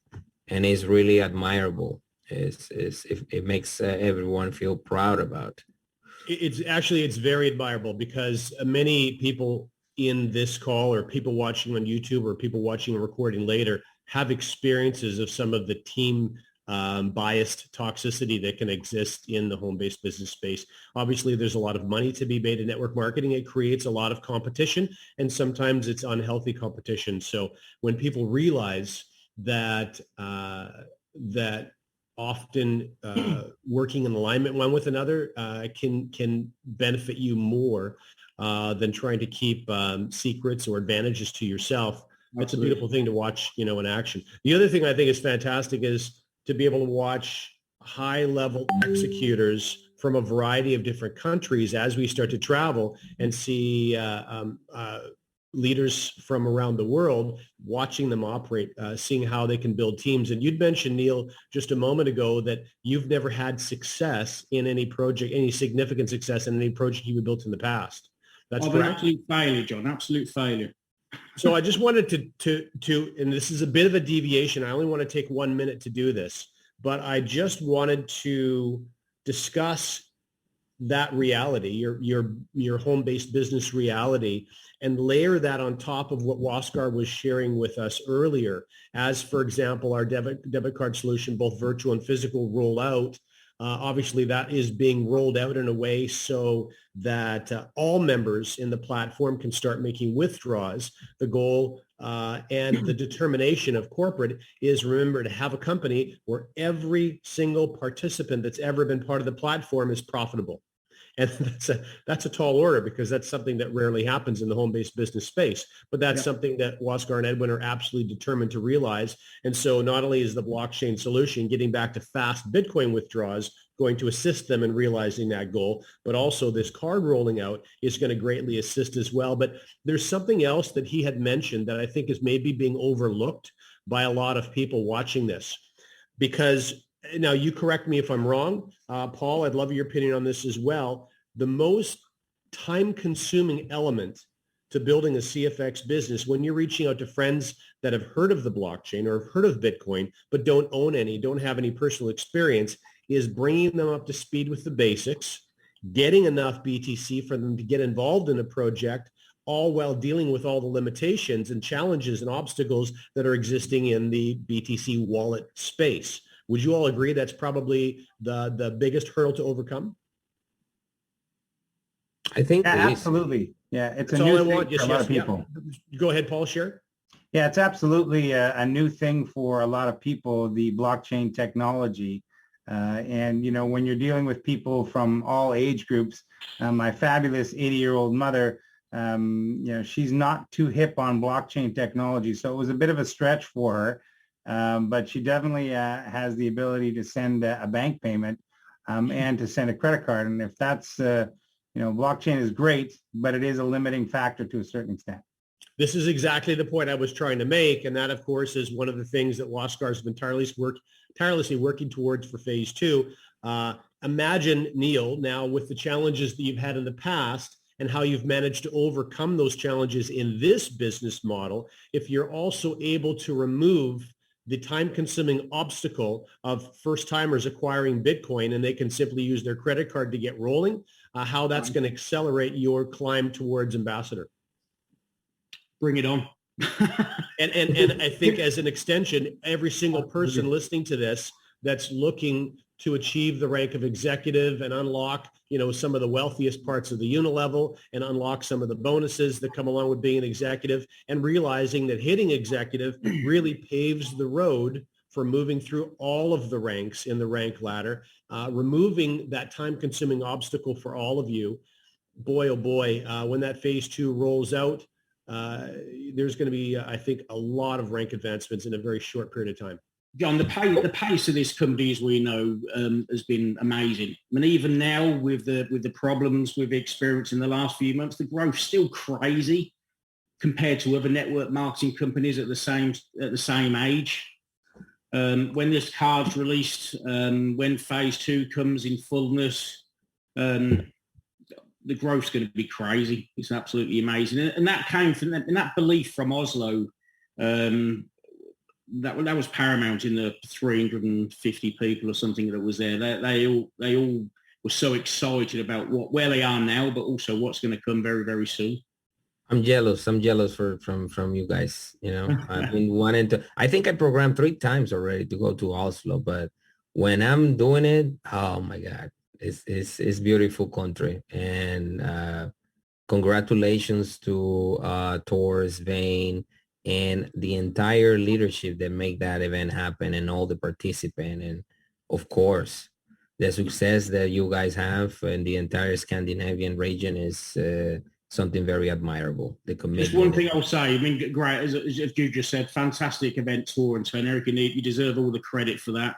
and it's really admirable. It makes everyone feel proud about. It's very admirable because many people in this call or people watching on YouTube or people watching a recording later have experiences of some of the team biased toxicity that can exist in the home-based business space. Obviously, there's a lot of money to be made in network marketing. It creates a lot of competition, and sometimes it's unhealthy competition. So when people realize that that often working in alignment one with another can benefit you more than trying to keep secrets or advantages to yourself. It's a beautiful thing to watch, in action. The other thing I think is fantastic is to be able to watch high-level executors from a variety of different countries as we start to travel and see leaders from around the world, watching them operate, seeing how they can build teams. And you'd mentioned, Neil, just a moment ago that you've never had success in any project, any significant success in any project you built in the past. That's correct? An absolute failure, John, absolute failure. So I just wanted to, and this is a bit of a deviation. I only want to take 1 minute to do this, but I just wanted to discuss that reality, your home-based business reality, and layer that on top of what Huascar was sharing with us earlier. As, for example, our debit card solution, both virtual and physical, roll out. Obviously, that is being rolled out in a way so that all members in the platform can start making withdrawals. The goal and the determination of corporate is, remember, to have a company where every single participant that's ever been part of the platform is profitable. And that's a tall order because that's something that rarely happens in the home-based business space. But that's something that Huascar and Edwin are absolutely determined to realize. And so not only is the blockchain solution getting back to fast Bitcoin withdrawals going to assist them in realizing that goal, but also this card rolling out is going to greatly assist as well. But there's something else that he had mentioned that I think is maybe being overlooked by a lot of people watching this. Because now you correct me if I'm wrong, Paul, I'd love your opinion on this as well. The most time-consuming element to building a CFX business when you're reaching out to friends that have heard of the blockchain or have heard of Bitcoin, but don't own any, don't have any personal experience, is bringing them up to speed with the basics, getting enough BTC for them to get involved in a project, all while dealing with all the limitations and challenges and obstacles that are existing in the BTC wallet space. Would you all agree that's probably the biggest hurdle to overcome? I think absolutely. Yeah, it's that's a new thing for a lot of people. Yeah. Go ahead, Paul, share. Yeah, it's absolutely a new thing for a lot of people, the blockchain technology. And, when you're dealing with people from all age groups, my fabulous 80-year-old mother, she's not too hip on blockchain technology. So it was a bit of a stretch for her. But she definitely has the ability to send a bank payment and to send a credit card. And if that's, blockchain is great, but it is a limiting factor to a certain extent. This is exactly the point I was trying to make. And that, of course, is one of the things that Huascar has been tirelessly working towards for phase 2. Imagine, Neil, now with the challenges that you've had in the past and how you've managed to overcome those challenges in this business model, if you're also able to remove the time-consuming obstacle of first-timers acquiring Bitcoin and they can simply use their credit card to get rolling, how that's going to accelerate your climb towards ambassador. Bring it on. and I think as an extension, every single person listening to this that's looking to achieve the rank of executive and unlock, some of the wealthiest parts of the unit level and unlock some of the bonuses that come along with being an executive and realizing that hitting executive really paves the road for moving through all of the ranks in the rank ladder, removing that time-consuming obstacle for all of you. Boy, oh boy, when that phase 2 rolls out, there's going to be, I think, a lot of rank advancements in a very short period of time. John, the pace of this company, as we know, has been amazing. I mean, even now with the problems we've experienced in the last few months, the growth's still crazy compared to other network marketing companies at the same age. When this card's released, when phase 2 comes in fullness, the growth's going to be crazy. It's absolutely amazing. And that came from that belief from Oslo, that was paramount in the 350 people or something that was there. They all were so excited about where they are now, but also what's going to come very, very soon. I'm jealous. I'm jealous from you guys. You know, I've been wanting to. I think I programmed 3 times already to go to Oslo, but when I'm doing it, oh my God, it's beautiful country. And congratulations to Torres, Vane, and the entire leadership that make that event happen, and all the participants, and of course, the success that you guys have in the entire Scandinavian region is something very admirable. The commitment. Just one thing I'll say, I mean, great, as you just said, fantastic event tour and turn. Eric, you deserve all the credit for that.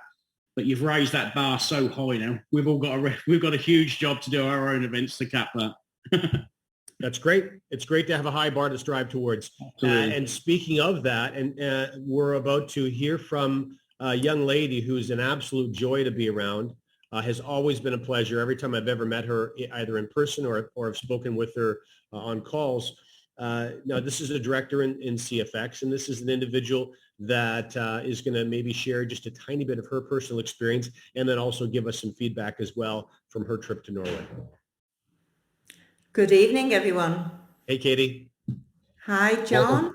But you've raised that bar so high now. We've got a huge job to do our own events to cap that. That's great. It's great to have a high bar to strive towards. And speaking of that, and we're about to hear from a young lady who's an absolute joy to be around. Has always been a pleasure. Every time I've ever met her, either in person or have spoken with her on calls. Now, this is a director in CFX, and this is an individual that is going to maybe share just a tiny bit of her personal experience, and then also give us some feedback as well from her trip to Norway. Good evening, everyone. Hey, Katie. Hi, John.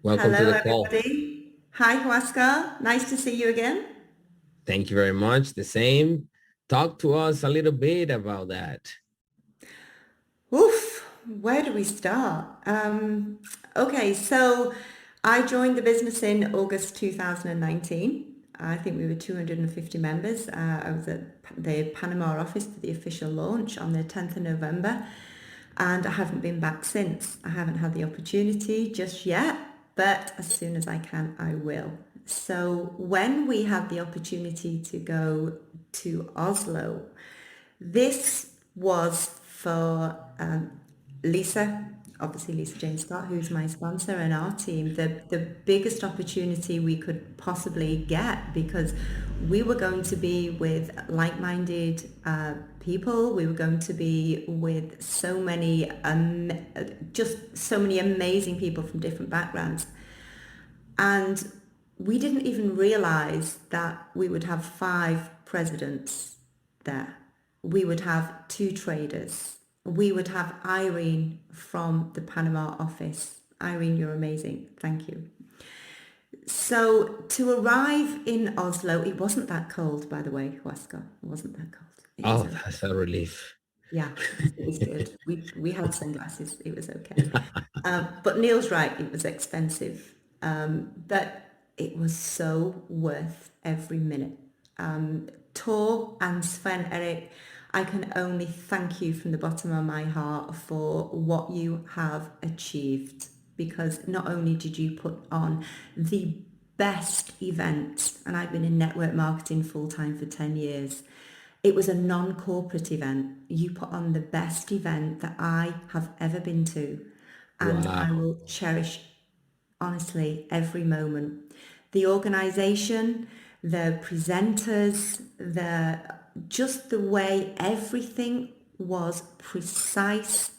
Welcome Hello, to the call. everybody. Hi, Huascar. Nice to see you again. Thank you very much. The same. Talk to us a little bit about that. Oof, where do we start? Okay, so I joined the business in August 2019. I think we were 250 members. I was at the Panama office for the official launch on the 10th of November, and I haven't been back since. I haven't had the opportunity just yet, but as soon as I can, I will. So when we had the opportunity to go to Oslo, this was for Lisa, obviously Lisa Jane Scott, who's my sponsor, and our team, the biggest opportunity we could possibly get, because we were going to be with like-minded people. We were going to be with so many, just so many amazing people from different backgrounds. And we didn't even realize that we would have 5 presidents there. We would have 2 traders. We would have Irene from the Panama office. Irene, you're amazing. Thank you. So to arrive in Oslo, it wasn't that cold, by the way, Huascar. It wasn't that cold. That's a relief. Yeah, it was good. We had sunglasses. It was okay. But Neil's right. It was expensive. But it was so worth every minute. Tor and Sven Erik, I can only thank you from the bottom of my heart for what you have achieved, because not only did you put on the best event, and I've been in network marketing full-time for 10 years, it was a non-corporate event. You put on the best event that I have ever been to, and Wow. I will cherish, honestly, every moment. The organization, the presenters, just the way everything was precise,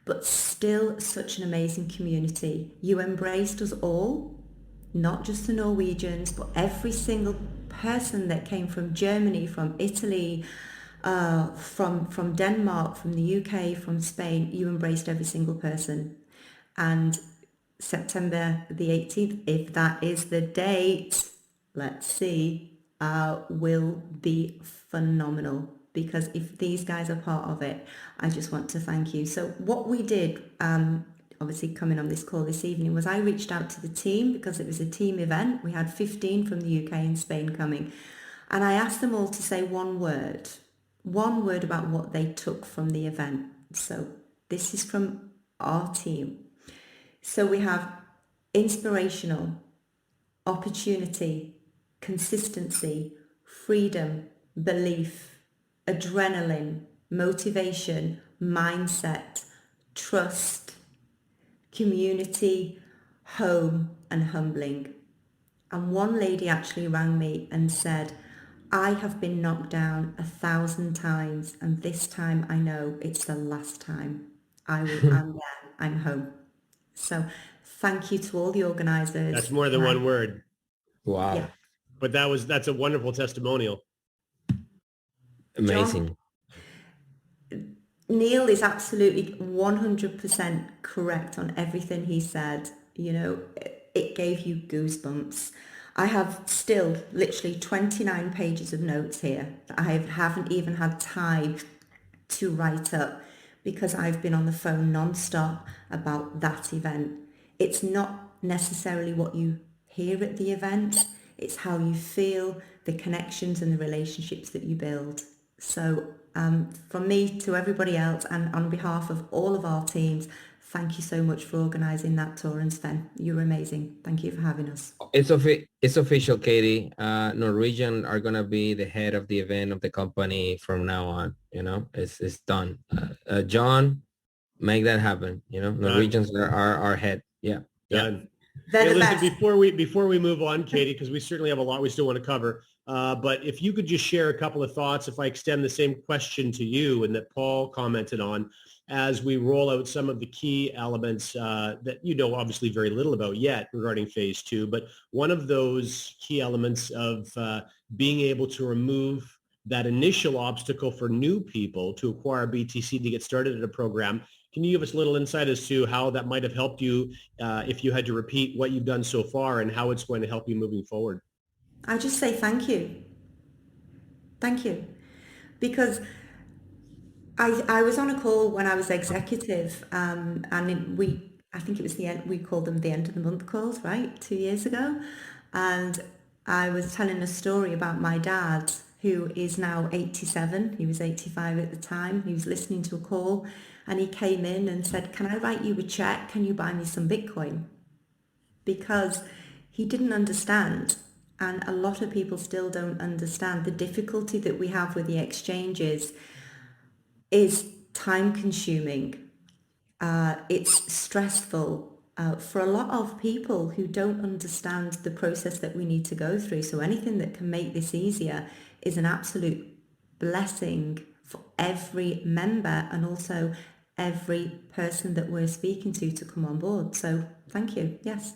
but still such an amazing community. You embraced us all, not just the Norwegians, but every single person that came from Germany, from Italy, from Denmark, from the UK, from Spain. You embraced every single person. And September the 18th, if that is the date, let's see, will be phenomenal, because if these guys are part of it, I just want to thank you. So what we did, obviously coming on this call this evening, was I reached out to the team, because it was a team event. We had 15 from the UK and Spain coming, and I asked them all to say one word about what they took from the event. So this is from our team. So we have inspirational, opportunity, consistency, freedom, belief, adrenaline, motivation, mindset, trust, community, home, and humbling. And one lady actually rang me and said, I have been knocked down 1,000 times, and this time I know it's the last time. I'm there, I'm home. So thank you to all the organisers. That's more than one word. Wow. Yeah. But that's a wonderful testimonial. Amazing. Neil is absolutely 100% correct on everything he said. You know, it gave you goosebumps. I have still literally 29 pages of notes here that I haven't even had time to write up because I've been on the phone non-stop about that event. It's not necessarily what you hear at the event, it's how you feel, the connections and the relationships that you build. So from me to everybody else and on behalf of all of our teams, thank you so much for organising that tour, and Sven, you're amazing. Thank you for having us. It's official, Katie. Norwegian are gonna be the head of the event of the company from now on. You know, it's done. John, make that happen. You know, Norwegians are our head. Yeah. Done. They're the listen, best. before we move on, Katie, because we certainly have a lot we still want to cover. But if you could just share a couple of thoughts, if I extend the same question to you and that Paul commented on, as we roll out some of the key elements that you know obviously very little about yet regarding phase 2, but one of those key elements of being able to remove that initial obstacle for new people to acquire BTC to get started at a program. Can you give us a little insight as to how that might have helped you if you had to repeat what you've done so far and how it's going to help you moving forward? I just say thank you. Thank you. Because I was on a call when I was executive, and I think it was the end, we called them the end of the month calls, right? 2 years ago. And I was telling a story about my dad, who is now 87. He was 85 at the time. He was listening to a call and he came in and said, "Can I write you a check? Can you buy me some Bitcoin?" Because he didn't understand. And a lot of people still don't understand the difficulty that we have with the exchanges is time consuming. It's stressful for a lot of people who don't understand the process that we need to go through. So anything that can make this easier is an absolute blessing for every member and also every person that we're speaking to come on board. So thank you. Yes.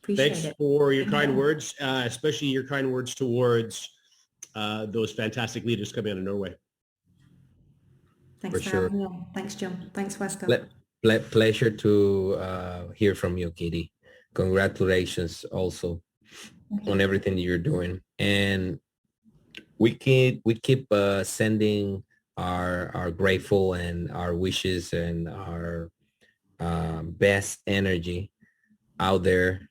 Appreciate Thanks it. for your kind words, especially your kind words towards those fantastic leaders coming out of Norway. Thanks For for sure. having me on. Thanks, John. Thanks, Huascar. Pleasure to hear from you, Katie. Congratulations also on everything you're doing. And we keep sending our grateful and our wishes and our best energy out there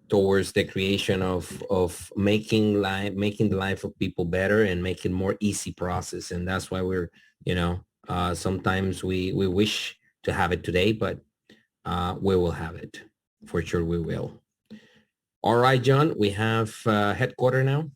towards the creation of making the life of people better and making more easy process. And that's why we're, sometimes we wish to have it today, but we will have it. For sure we will. All right, John, we have headquarters now.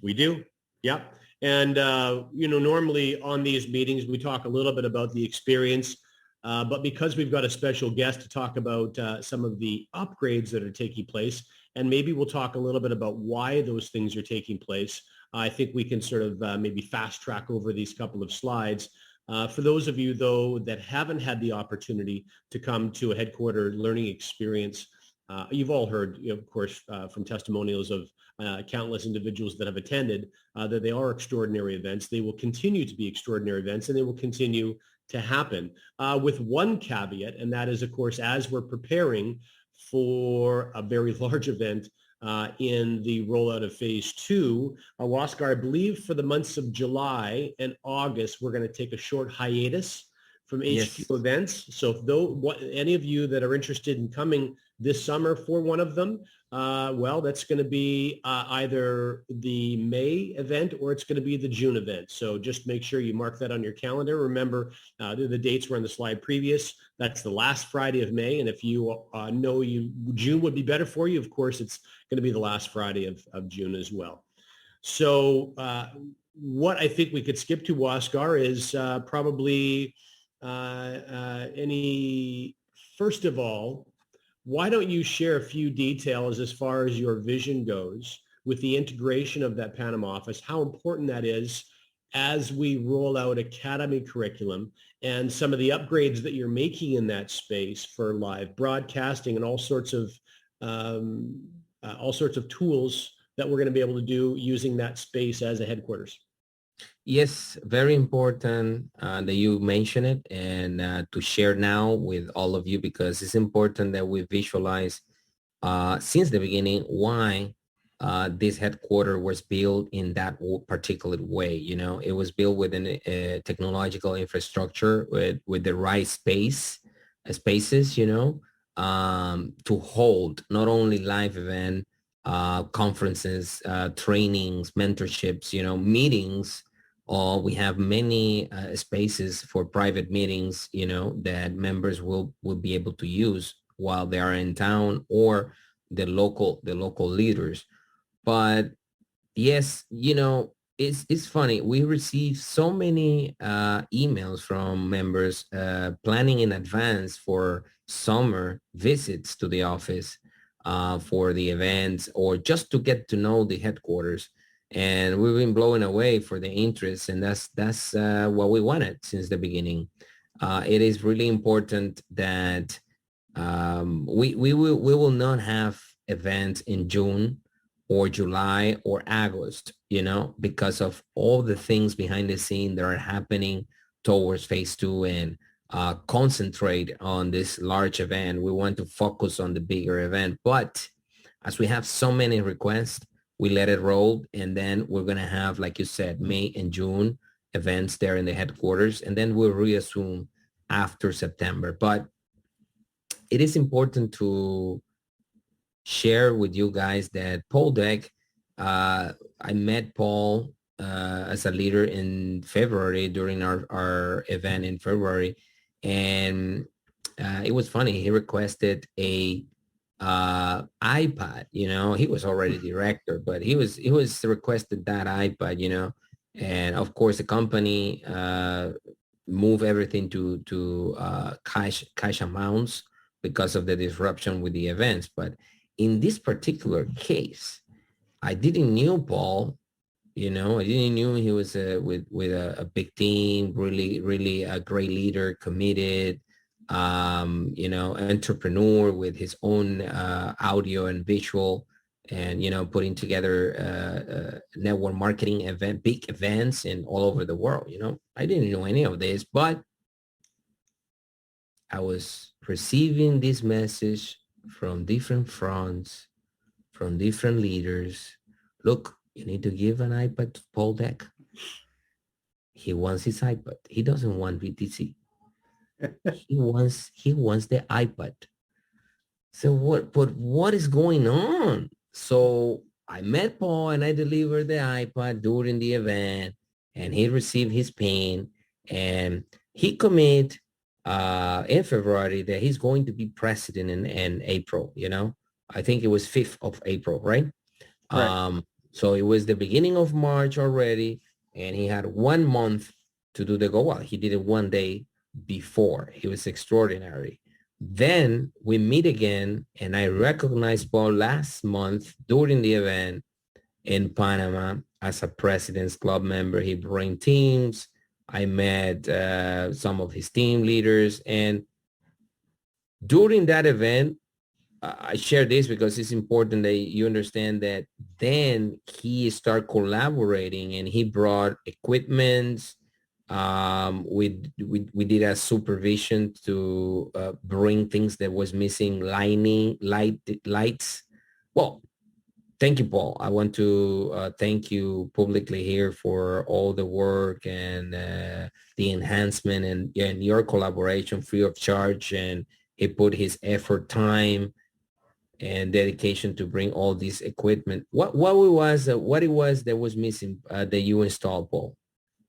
We do. Yep. And, normally on these meetings, we talk a little bit about the experience, but because we've got a special guest to talk about some of the upgrades that are taking place, and maybe we'll talk a little bit about why those things are taking place, I think we can sort of maybe fast track over these couple of slides. For those of you, though, that haven't had the opportunity to come to a headquarter learning experience, you've all heard, of course, from testimonials of countless individuals that have attended, that they are extraordinary events. They will continue to be extraordinary events, and they will continue to happen with one caveat, and that is, of course, as we're preparing for a very large event in the rollout of phase 2, Huascar, I believe for the months of July and August, we're going to take a short hiatus from HQ events. So if any of you that are interested in coming this summer for one of them, that's going to be either the May event or it's going to be the June event. So just make sure you mark that on your calendar. Remember, the dates were on the slide previous. That's the last Friday of May. And if you know June would be better for you, of course, it's going to be the last Friday of June as well. So what I think we could skip to, Huascar, is probably first of all, why don't you share a few details as far as your vision goes with the integration of that Panama office, how important that is as we roll out Academy curriculum and some of the upgrades that you're making in that space for live broadcasting and all sorts of all sorts of tools that we're going to be able to do using that space as a headquarters. Yes, very important that you mention it, and to share now with all of you, because it's important that we visualize since the beginning why this headquarter was built in that particular way. You know, it was built within a technological infrastructure with the right spaces, you know, to hold not only live event, conferences, trainings, mentorships, you know, meetings. We have many spaces for private meetings, you know, that members will be able to use while they are in town, or the local leaders. But yes, you know, it's funny. We receive so many emails from members planning in advance for summer visits to the office for the events, or just to get to know the headquarters. And we've been blown away for the interest, and that's what we wanted since the beginning. It is really important that we will not have events in June or July or August, you know, because of all the things behind the scene that are happening towards phase 2, and concentrate on this large event. We want to focus on the bigger event, but as we have so many requests, we let it roll. And then we're going to have, like you said, May and June events there in the headquarters, and then we'll reassume after September. But it is important to share with you guys that Paul Deck, I met Paul as a leader in February during our event in February. And it was funny. He requested a iPad, you know. He was already director, but he was requested that iPad, you know. And of course the company move everything to cash amounts because of the disruption with the events. But in this particular case, I didn't knew Paul, you know. I didn't knew he was with a big team, really a great leader, committed, you know, entrepreneur with his own audio and visual, and, you know, putting together network marketing event, big events in all over the world. You know, I didn't know any of this, but I was receiving this message from different fronts, from different leaders. Look, you need to give an iPad to Paul Deck. He wants his iPad. He doesn't want VTC. He wants the iPad. So what is going on? So I met Paul and I delivered the iPad during the event, and he received his pin, and he committed in February that he's going to be president in April, you know. I think it was 5th of April, right? Right. So it was the beginning of March already, and he had 1 month to do the goal. Well, he did it one day before. He was extraordinary. Then we meet again, and I recognized Paul last month during the event in Panama as a President's Club member. He brought teams. I met some of his team leaders, and during that event, I share this because it's important that you understand that then he started collaborating, and he brought equipment. We did a supervision to bring things that was missing, lights. Well, thank you, Paul. I want to thank you publicly here for all the work and the enhancement and your collaboration free of charge. And he put his effort, time, and dedication to bring all this equipment. What it was that was missing that you installed, Paul?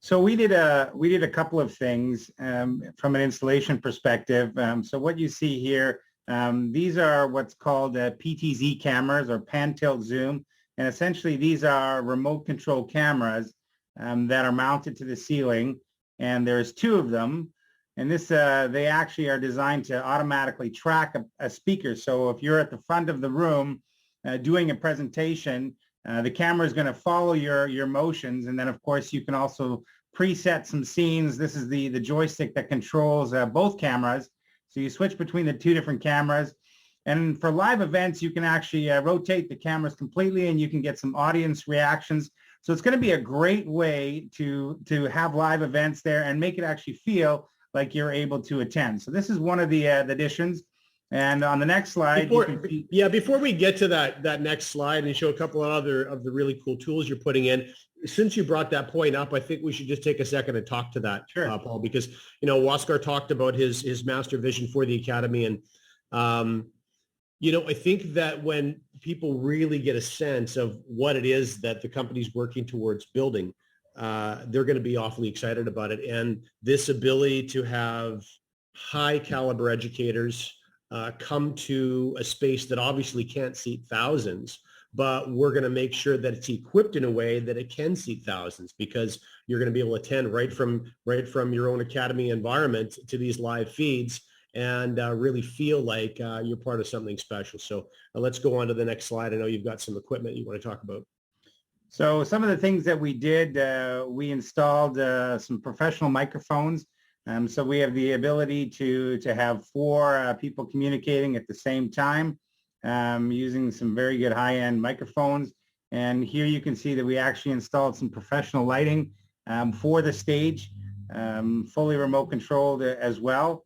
So we did a couple of things from an installation perspective. So what you see here, these are what's called PTZ cameras, or pan tilt zoom, and essentially these are remote control cameras that are mounted to the ceiling, and there's 2 of them. And this they actually are designed to automatically track a speaker. So if you're at the front of the room doing a presentation, the camera is going to follow your motions. And then, of course, you can also preset some scenes. This is the joystick that controls both cameras. So you switch between the 2 different cameras. And for live events, you can actually rotate the cameras completely and you can get some audience reactions. So it's going to be a great way to have live events there and make it actually feel like you're able to attend. So this is one of the additions. And on the next slide, before we get to that next slide and show a couple of other of the really cool tools you're putting in, since you brought that point up, I think we should just take a second and talk to that, sure. Paul, because, Huascar talked about his master vision for the Academy. And, I think that when people really get a sense of what it is that the company's working towards building, they're going to be awfully excited about it. And this ability to have high caliber educators come to a space that obviously can't seat thousands, but we're going to make sure that it's equipped in a way that it can seat thousands, because you're going to be able to attend right from your own Academy environment to these live feeds and really feel like you're part of something special. So let's go on to the next slide. I know you've got some equipment you want to talk about. So some of the things that we did, we installed some professional microphones. So we have the ability to have 4 people communicating at the same time using some very good high-end microphones. And here you can see that we actually installed some professional lighting for the stage, fully remote controlled as well.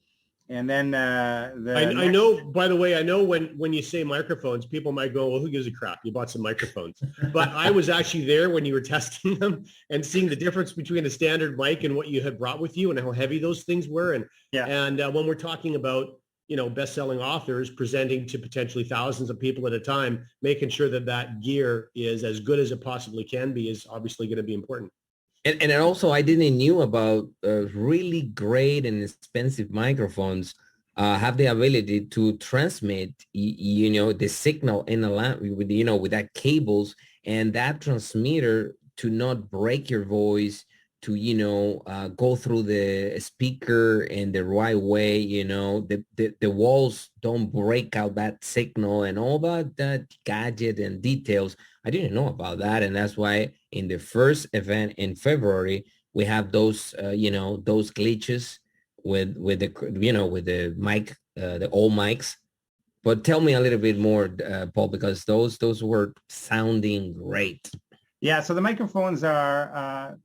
And then I know, by the way, I know when you say microphones, people might go, well, who gives a crap? You bought some microphones. But I was actually there when you were testing them and seeing the difference between a standard mic and what you had brought with you and how heavy those things were. And when we're talking about, best-selling authors presenting to potentially thousands of people at a time, making sure that gear is as good as it possibly can be is obviously going to be important. And also, I didn't knew about really great and expensive microphones have the ability to transmit, the signal in a line with, with that cables and that transmitter to not break your voice, to, go through the speaker in the right way, the walls don't break out that signal and all that gadget and details. I didn't know about that. And that's why in the first event in February, we have those, those glitches with the mic, the old mics. But tell me a little bit more, Paul, because those were sounding great. Yeah, so the microphones are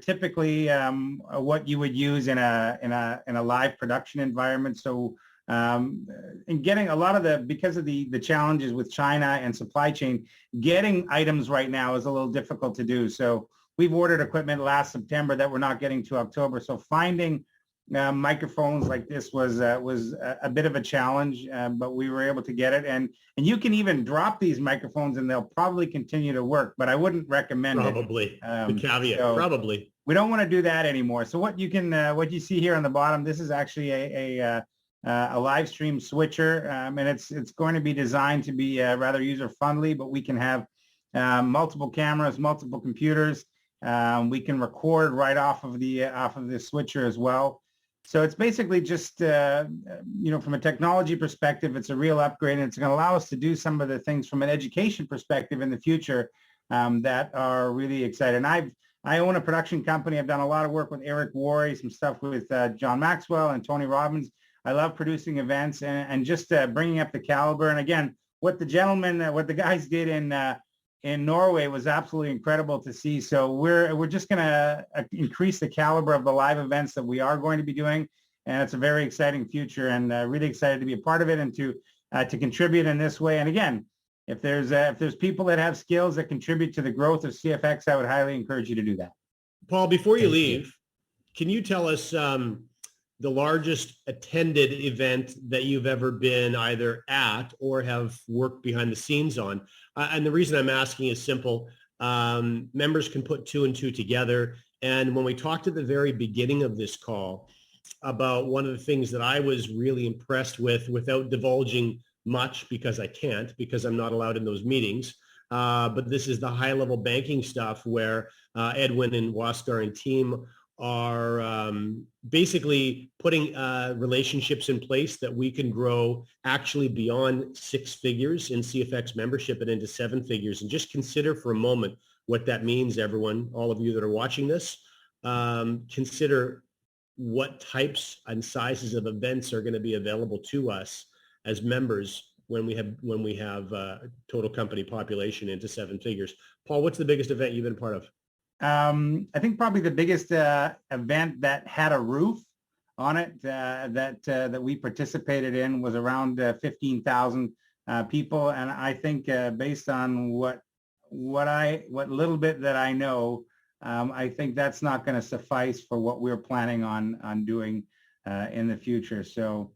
typically what you would use in a live production environment. So in getting a lot of because of the challenges with China and supply chain, getting items right now is a little difficult to do. So we've ordered equipment last September that we're not getting to October. So finding microphones like this was a bit of a challenge, but we were able to get it. And you can even drop these microphones and they'll probably continue to work, but I wouldn't recommend probably. it. The caveat, probably. We don't want to do that anymore. So what you see here on the bottom, this is actually a live stream switcher, and it's going to be designed to be rather user-friendly, but we can have multiple cameras, multiple computers. We can record right off of the switcher as well. So it's basically just, from a technology perspective, it's a real upgrade, and it's going to allow us to do some of the things from an education perspective in the future that are really exciting. I own a production company. I've done a lot of work with Eric Worre, some stuff with John Maxwell and Tony Robbins. I love producing events and just bringing up the caliber. And again, what the guys did in Norway was absolutely incredible to see. So we're just going to increase the caliber of the live events that we are going to be doing, and it's a very exciting future, and really excited to be a part of it and to contribute in this way. And again, if there's people that have skills that contribute to the growth of CFX, I would highly encourage you to do that. Paul, before you leave, can you tell us the largest attended event that you've ever been either at or have worked behind the scenes on? And the reason I'm asking is simple. Members can put 2 and 2 together. And when we talked at the very beginning of this call about one of the things that I was really impressed with, without divulging much because I can't, because I'm not allowed in those meetings, but this is the high-level banking stuff where Edwin and Huascar and team are basically putting relationships in place that we can grow actually beyond 6 figures in CFX membership and into 7 figures. And just consider for a moment what that means, everyone, all of you that are watching this. Consider what types and sizes of events are going to be available to us as members when we have total company population into seven figures. Paul, what's the biggest event you've been a part of? I think probably the biggest event that had a roof on it that we participated in was around 15,000 people, and I think based on what little bit that I know, I think that's not going to suffice for what we're planning on doing in the future. So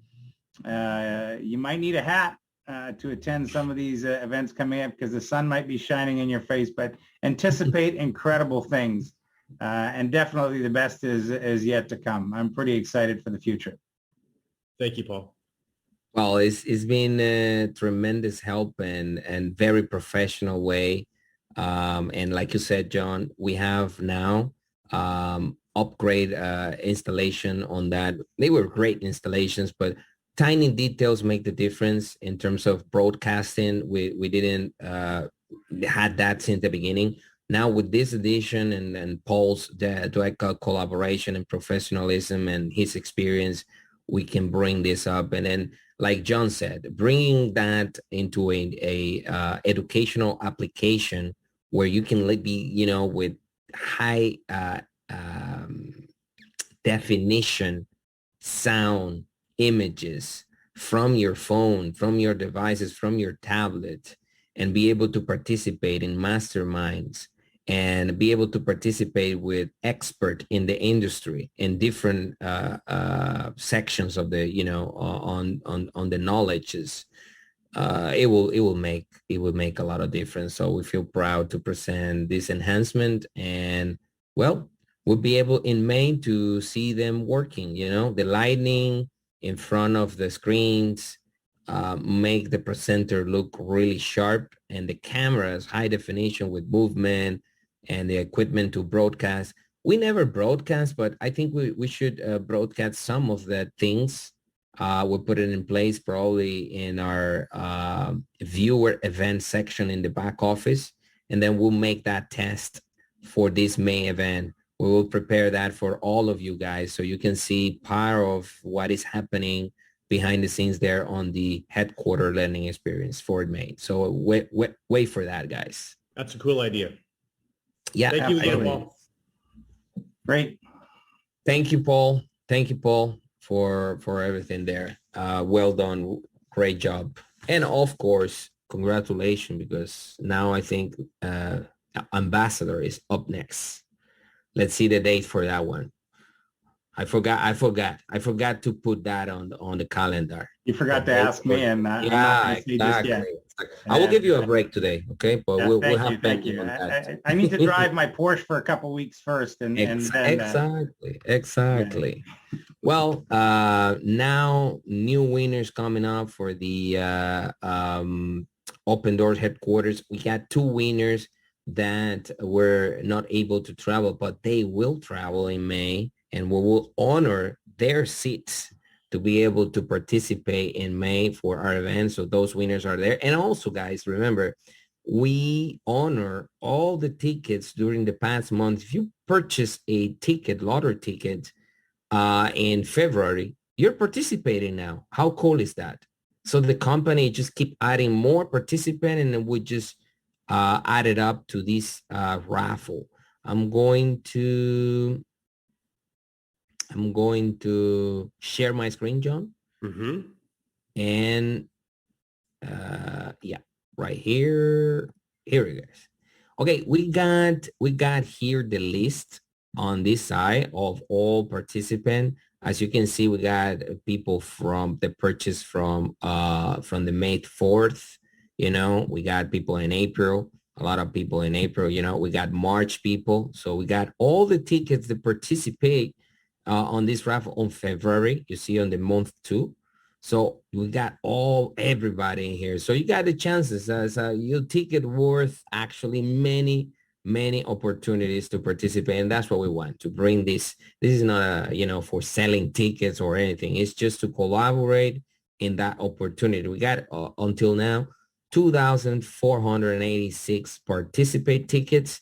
you might need a hat to attend some of these events coming up, because the sun might be shining in your face, but anticipate incredible things. And definitely the best is yet to come. I'm pretty excited for the future. Thank you, Paul. Well, it's been a tremendous help and very professional way. And like you said, John, we have now upgrade installation on that. They were great installations, but tiny details make the difference in terms of broadcasting. We didn't had that since the beginning. Now with this edition and Paul's direct collaboration and professionalism and his experience, we can bring this up. And then, like John said, bringing that into a educational application where you can be, with high definition sound images from your phone, from your devices, from your tablet, and be able to participate in masterminds and be able to participate with expert in the industry in different sections of the, on the knowledges. It will make a lot of difference. So we feel proud to present this enhancement, and well, we'll be able in May to see them working. The lighting in front of the screens make the presenter look really sharp, and the cameras high definition with movement and the equipment to broadcast. We never broadcast, but I think we should broadcast some of the things. We'll put it in place probably in our viewer event section in the back office, and then we'll make that test for this May event. We will prepare that for all of you guys so you can see part of what is happening behind the scenes there on the headquarter learning experience for May. So wait for that, guys. That's a cool idea. Yeah. Thank you again, Paul. Great. Thank you, Paul. Thank you, Paul, for everything there. Well done. Great job. And of course, congratulations, because now I think Ambassador is up next. Let's see the date for that one. I forgot to put that on the calendar. You forgot to ask me, and yeah, exactly. I will give you a break today, okay? But we'll have thank you. I need to drive my Porsche for a couple weeks first, and then, exactly. Yeah. Well, now new winners coming up for the Open Doors headquarters. We got two winners that were not able to travel, but they will travel in May, and we will honor their seats to be able to participate in May for our event. So those winners are there. And also, guys, remember, we honor all the tickets during the past month. If you purchase a ticket, lottery ticket, in February, you're participating now. How cool is that? So the company just keep adding more participants, and then we just add it up to this raffle. I'm going to share my screen, John. Mm-hmm. And yeah, right here. Here it is. Okay, we got here the list on this side of all participants. As you can see, we got people from the purchase from the May 4th. We got people in April, a lot of people in April. We got March people. So we got all the tickets that participate on this raffle on February. You see on the month 2. So we got everybody in here. So you got the chances as your ticket worth actually many opportunities to participate. And that's what we want to bring this. This is not for selling tickets or anything. It's just to collaborate in that opportunity. We got until now 2,486 participate tickets,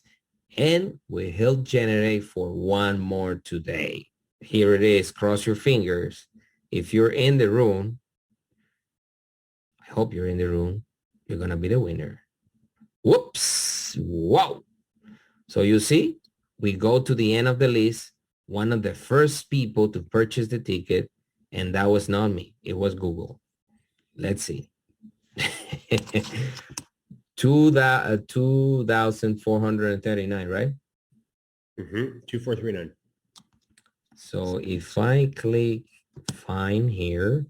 and we'll generate for one more today. Here it is. Cross your fingers. If you're in the room, I hope you're in the room. You're going to be the winner. Whoops. Wow. So you see, we go to the end of the list. One of the first people to purchase the ticket, and that was not me. It was Google. Let's see. 2,439, right? 2439. So if I click find here,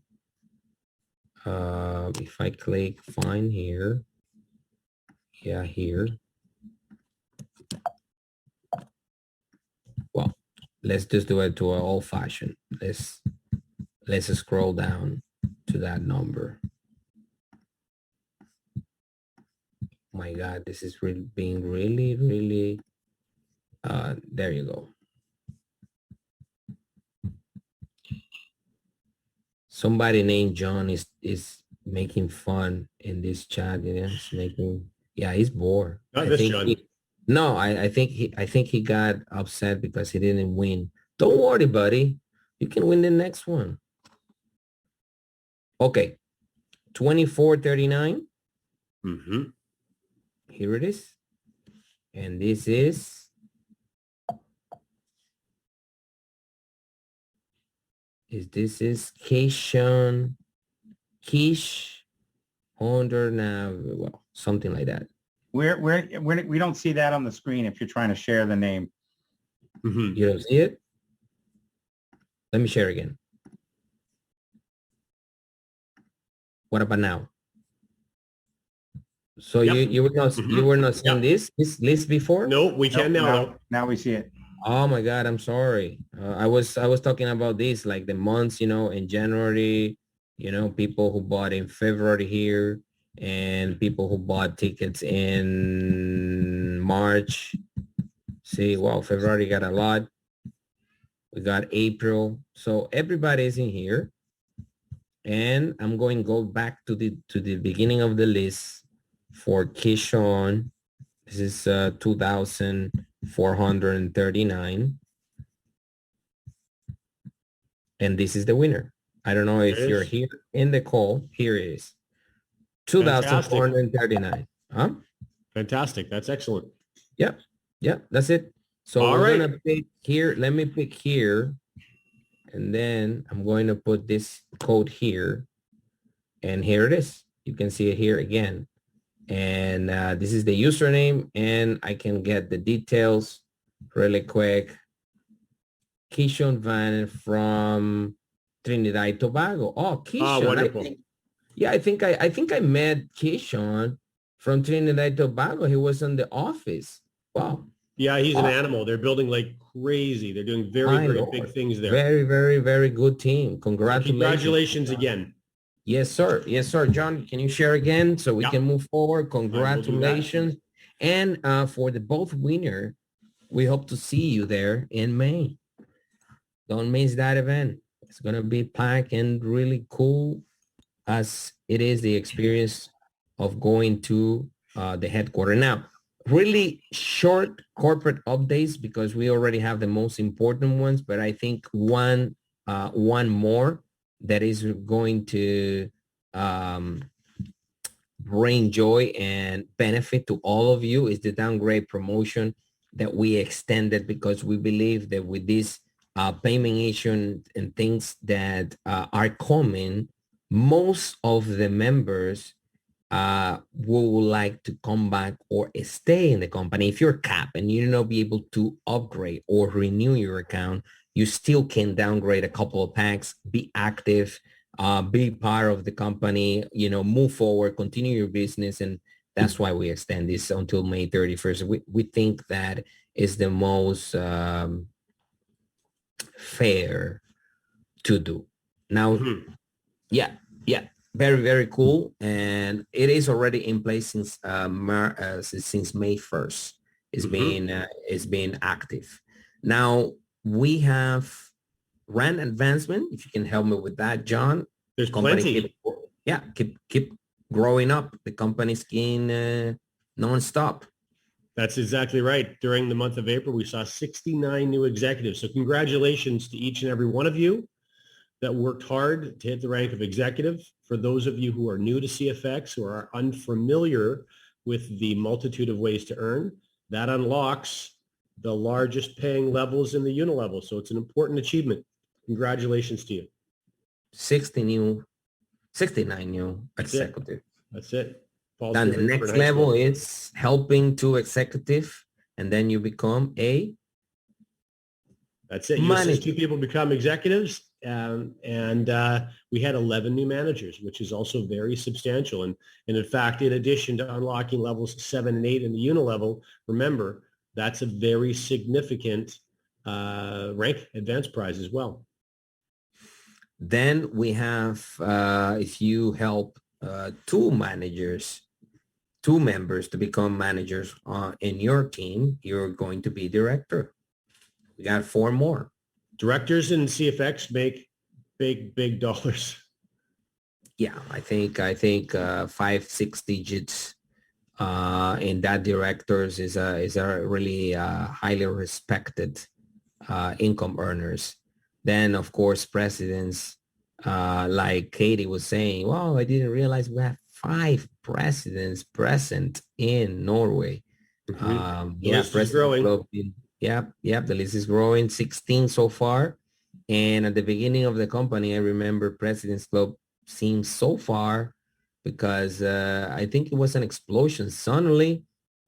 if I click find here, yeah, here. Well, let's just do it to an old fashioned. Let's scroll down to that number. My God, this is being really, there you go. Somebody named John is making fun in this chat. He's bored. Not this John. I think he got upset because he didn't win. Don't worry, buddy. You can win the next one. Okay. 2439. Here it is. And this is Kish Honda now, well, something like that. We don't see that on the screen if you're trying to share the name. You don't see it? Let me share again. What about now? So you were not seeing this list before? No, we can now. Now we see it. Oh my God, I'm sorry. I was talking about this, like the months, in January, people who bought in February here and people who bought tickets in March. See, wow, February got a lot. We got April. So everybody is in here. And I'm going to go back to the beginning of the list for Kishon. This is 2,439. And this is the winner. I don't know if you're here in the call. Here it is. 2,439. Huh? Fantastic. That's excellent. Yep. Yeah, that's it. So we're going to pick here. Let me pick here. And then I'm going to put this code here. And here it is. You can see it here again. And this is the username. And I can get the details really quick. Kishon Van from Trinidad and Tobago. Oh, Kishon. Wonderful. I think I met Kishon from Trinidad and Tobago. He was in the office. Wow. Yeah, he's an animal. They're building like crazy. They're doing very big things there. Very, very, very good team. Congratulations again. Yes, sir. Yes, sir. John, can you share again so we can move forward? Congratulations. And for the both winner, we hope to see you there in May. Don't miss that event. It's going to be packed and really cool as it is the experience of going to the headquarters. Now, really short corporate updates because we already have the most important ones, but I think one more that is going to bring joy and benefit to all of you is the downgrade promotion that we extended because we believe that with this payment issue and things that are coming, most of the members will like to come back or stay in the company. If you're capped and you're not be able to upgrade or renew your account, you still can downgrade a couple of packs, be active, be part of the company, move forward, continue your business. And that's why we extend this until May 31st. We think that is the most fair to do. Now, very, very cool. And it is already in place since May 1st. It's being active. Now, we have rand advancement. If you can help me with that, John. There's plenty. Keep growing up. The company's getting nonstop. That's exactly right. During the month of April, we saw 69 new executives. So congratulations to each and every one of you. that worked hard to hit the rank of executive. For those of you who are new to CFX or are unfamiliar with the multitude of ways to earn, that unlocks the largest paying levels in the unilevel. So it's an important achievement. Congratulations to you. 69 new That's it. executive. That's it. Paul's Then the different next in high level school. is helping to executive, and then you become a That's it. You assist manager. two people become executives, and we had 11 new managers, which is also very substantial. And in fact, in addition to unlocking levels 7 and 8 in the unilevel, remember, that's a very significant rank advance prize as well. Then we have, if you help two members to become managers in your team, you're going to be director. We got 4 more. Directors in CFX make big dollars. Yeah, I think 5-6 digits in that directors is a really highly respected income earners. Then of course presidents, like Katie was saying, well, I didn't realize we have 5 presidents present in Norway. The Yeah, list is growing. Yep. The list is growing. 16 so far. And at the beginning of the company, I remember President's Club seems so far because I think it was an explosion. Suddenly,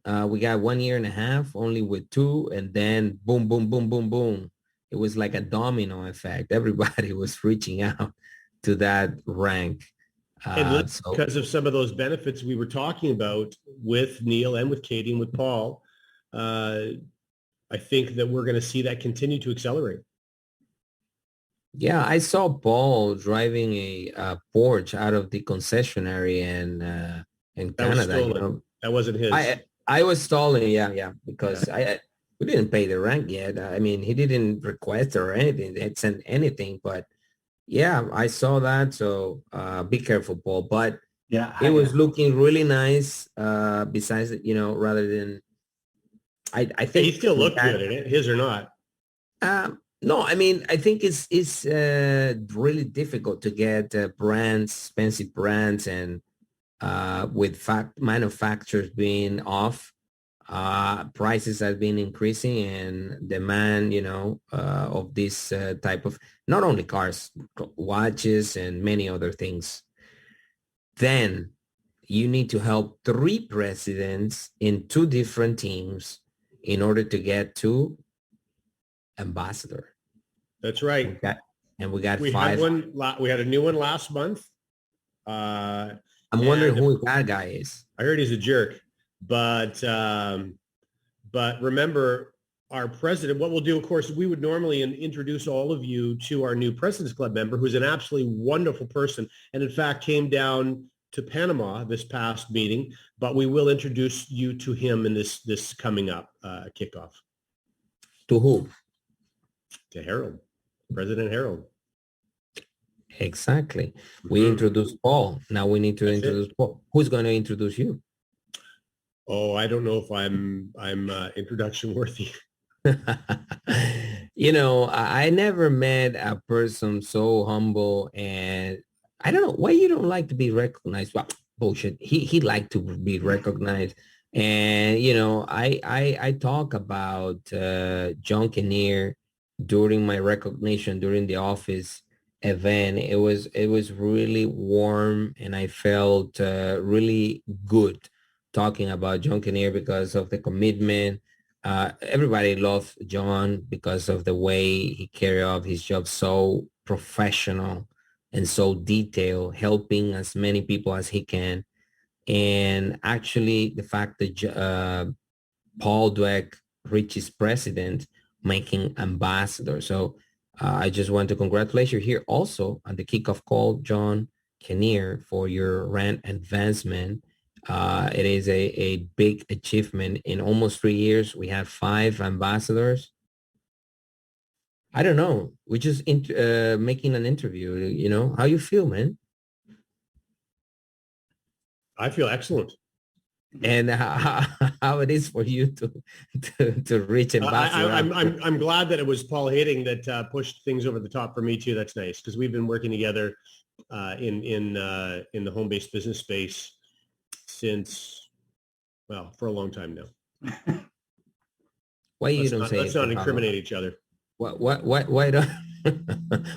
we got 1.5 years only with 2, and then boom, boom, boom, boom, boom. It was like a domino effect. Everybody was reaching out to that rank. And because of some of those benefits we were talking about with Neil and with Katie and with Paul, I think that we're going to see that continue to accelerate. Yeah, I saw Paul driving a Porsche out of the concessionary in Canada. You know? That wasn't his. I was stalling, yeah, because we didn't pay the rank yet. I mean, he didn't request or anything. They had sent anything, but yeah, I saw that. So be careful, Paul. But yeah, it was looking really nice. Besides, rather than I think he still looked good in it, his or not. No, I mean, I think it's really difficult to get brands, expensive brands, and with manufacturers being off, prices have been increasing, and demand, of this type of not only cars, watches, and many other things. Then you need to help 3 presidents in 2 different teams in order to get to ambassador. That's right. We got 5. We had a new one last month. I'm wondering who that guy is. I heard he's a jerk, but remember our president. What we'll do, of course, we would normally introduce all of you to our new President's Club member, who's an absolutely wonderful person, and in fact came down to Panama this past meeting. But we will introduce you to him in this coming up kickoff. To who? To Harold, President Harold. Exactly. We introduced Paul. Now we need to introduce Paul. Who's going to introduce you? Oh, I don't know if I'm introduction worthy. I never met a person so humble, and I don't know why you don't like to be recognized. Well, bullshit. He liked to be recognized. And, I talk about John Kinnear during my recognition during the office event. It was really warm, and I felt really good talking about John Kinnear because of the commitment. Everybody loved John because of the way he carried out his job, so professional and so detailed, helping as many people as he can. And actually, the fact that Paul Dweck reaches president, making ambassador. So I just want to congratulate you here also on the kickoff call, John Kinnear, for your rank advancement. It is a big achievement. In almost 3 years, we have 5 ambassadors. I don't know. We're just making an interview. How you feel, man? I feel excellent. and how it is for you to reach Ambassador. I'm glad that it was Paul Hating that pushed things over the top for me too. That's nice because we've been working together in the home-based business space since, well, for a long time now. Why you don't say? Let's not incriminate each other. Why don't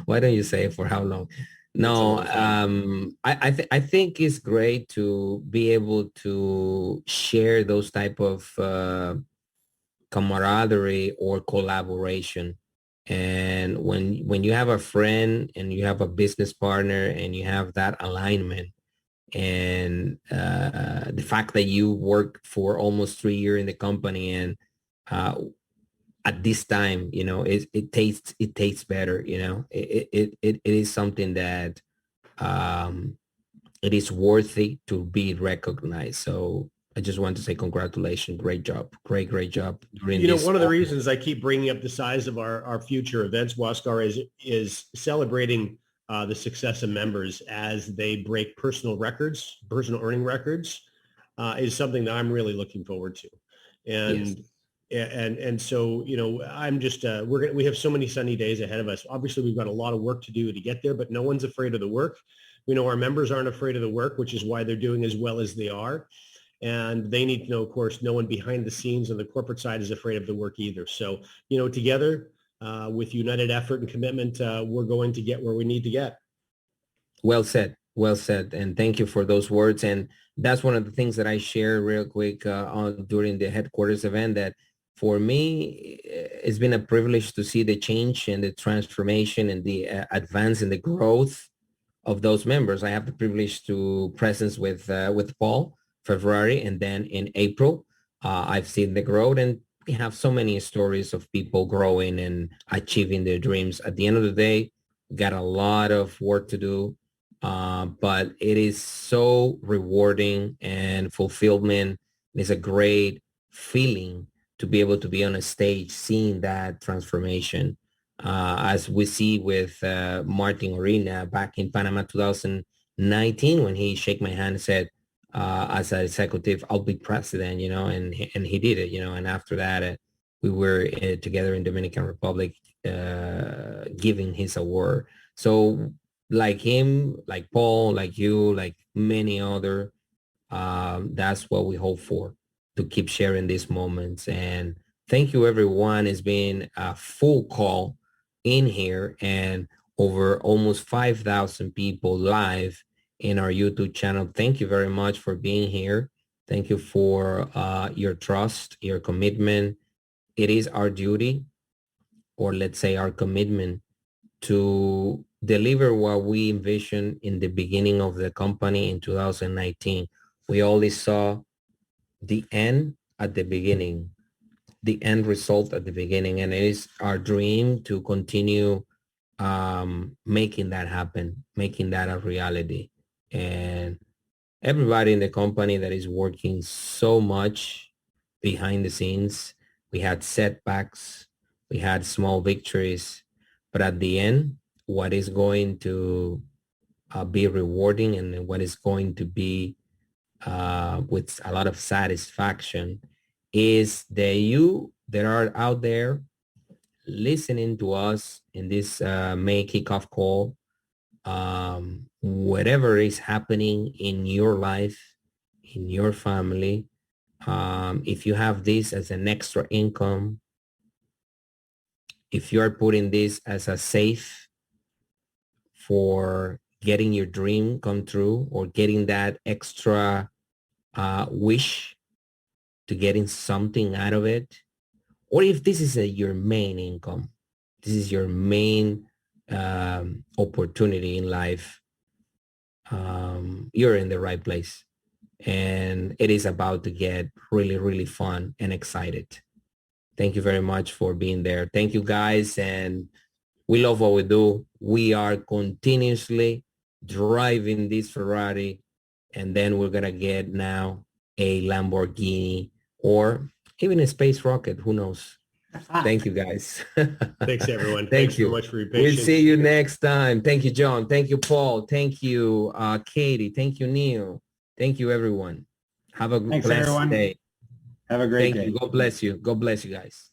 why don't you say for how long? No, I think it's great to be able to share those type of camaraderie or collaboration. And when you have a friend and you have a business partner and you have that alignment, and the fact that you work for almost 3 years in the company, and at this time, you know, it tastes better. You know, it is something that it is worthy to be recognized. So I just want to say congratulations. Great job. Great job. You know, one of the reasons I keep bringing up the size of our future events, Huascar, is celebrating the success of members as they break personal earning records, is something that I'm really looking forward to. And yes. And so, you know, I'm just, we have so many sunny days ahead of us. Obviously, we've got a lot of work to do to get there, but no one's afraid of the work. We know our members aren't afraid of the work, which is why they're doing as well as they are. And they need to know, of course, no one behind the scenes on the corporate side is afraid of the work either. So, you know, together with united effort and commitment, we're going to get where we need to get. Well said. Well said. And thank you for those words. And that's one of the things that I share real quick during the headquarters event, that for me, it's been a privilege to see the change and the transformation and the advance and the growth of those members. I have the privilege to presence with Paul February, and then in April, I've seen the growth, and we have so many stories of people growing and achieving their dreams. At the end of the day, we got a lot of work to do, but it is so rewarding and fulfillment. It's a great feeling to be able to be on a stage seeing that transformation, as we see with Martin Orina back in Panama 2019, when he shook my hand and said, as an executive, I'll be president, you know, and he did it, you know, and after that, we were together in Dominican Republic giving his award. So like him, like Paul, like you, like many other, that's what we hope for, to keep sharing these moments. And thank you, everyone. It's been a full call in here, and over almost 5,000 people live in our YouTube channel. Thank you very much for being here. Thank you for your trust, your commitment. It is our duty, or let's say our commitment, to deliver what we envisioned in the beginning of the company in 2019. We always saw the end at the beginning, the end result at the beginning, and it is our dream to continue making that happen, making that a reality. And everybody in the company that is working so much behind the scenes, we had setbacks, we had small victories, but at the end, what is going to be rewarding, and what is going to be with a lot of satisfaction, is that you that are out there listening to us in this May kickoff call, whatever is happening in your life, in your family, if you have this as an extra income, if you are putting this as a safe for getting your dream come true, or getting that extra wish to getting something out of it, or if this is your main income, this is your main opportunity in life, you're in the right place. And it is about to get really, really fun and excited. Thank you very much for being there. Thank you, guys. And we love what we do. We are continuously driving this Ferrari, and then we're going to get now a Lamborghini, or even a space rocket. Who knows? Thank you, guys. Thanks, everyone. Thanks so much for your patience. We'll see you next time. Thank you, John. Thank you, Paul. Thank you, Katie. Thank you, Neil. Thank you, everyone. Have a Thanks, blessed everyone. day. Have a great Thank day. you. God bless you. God bless you guys.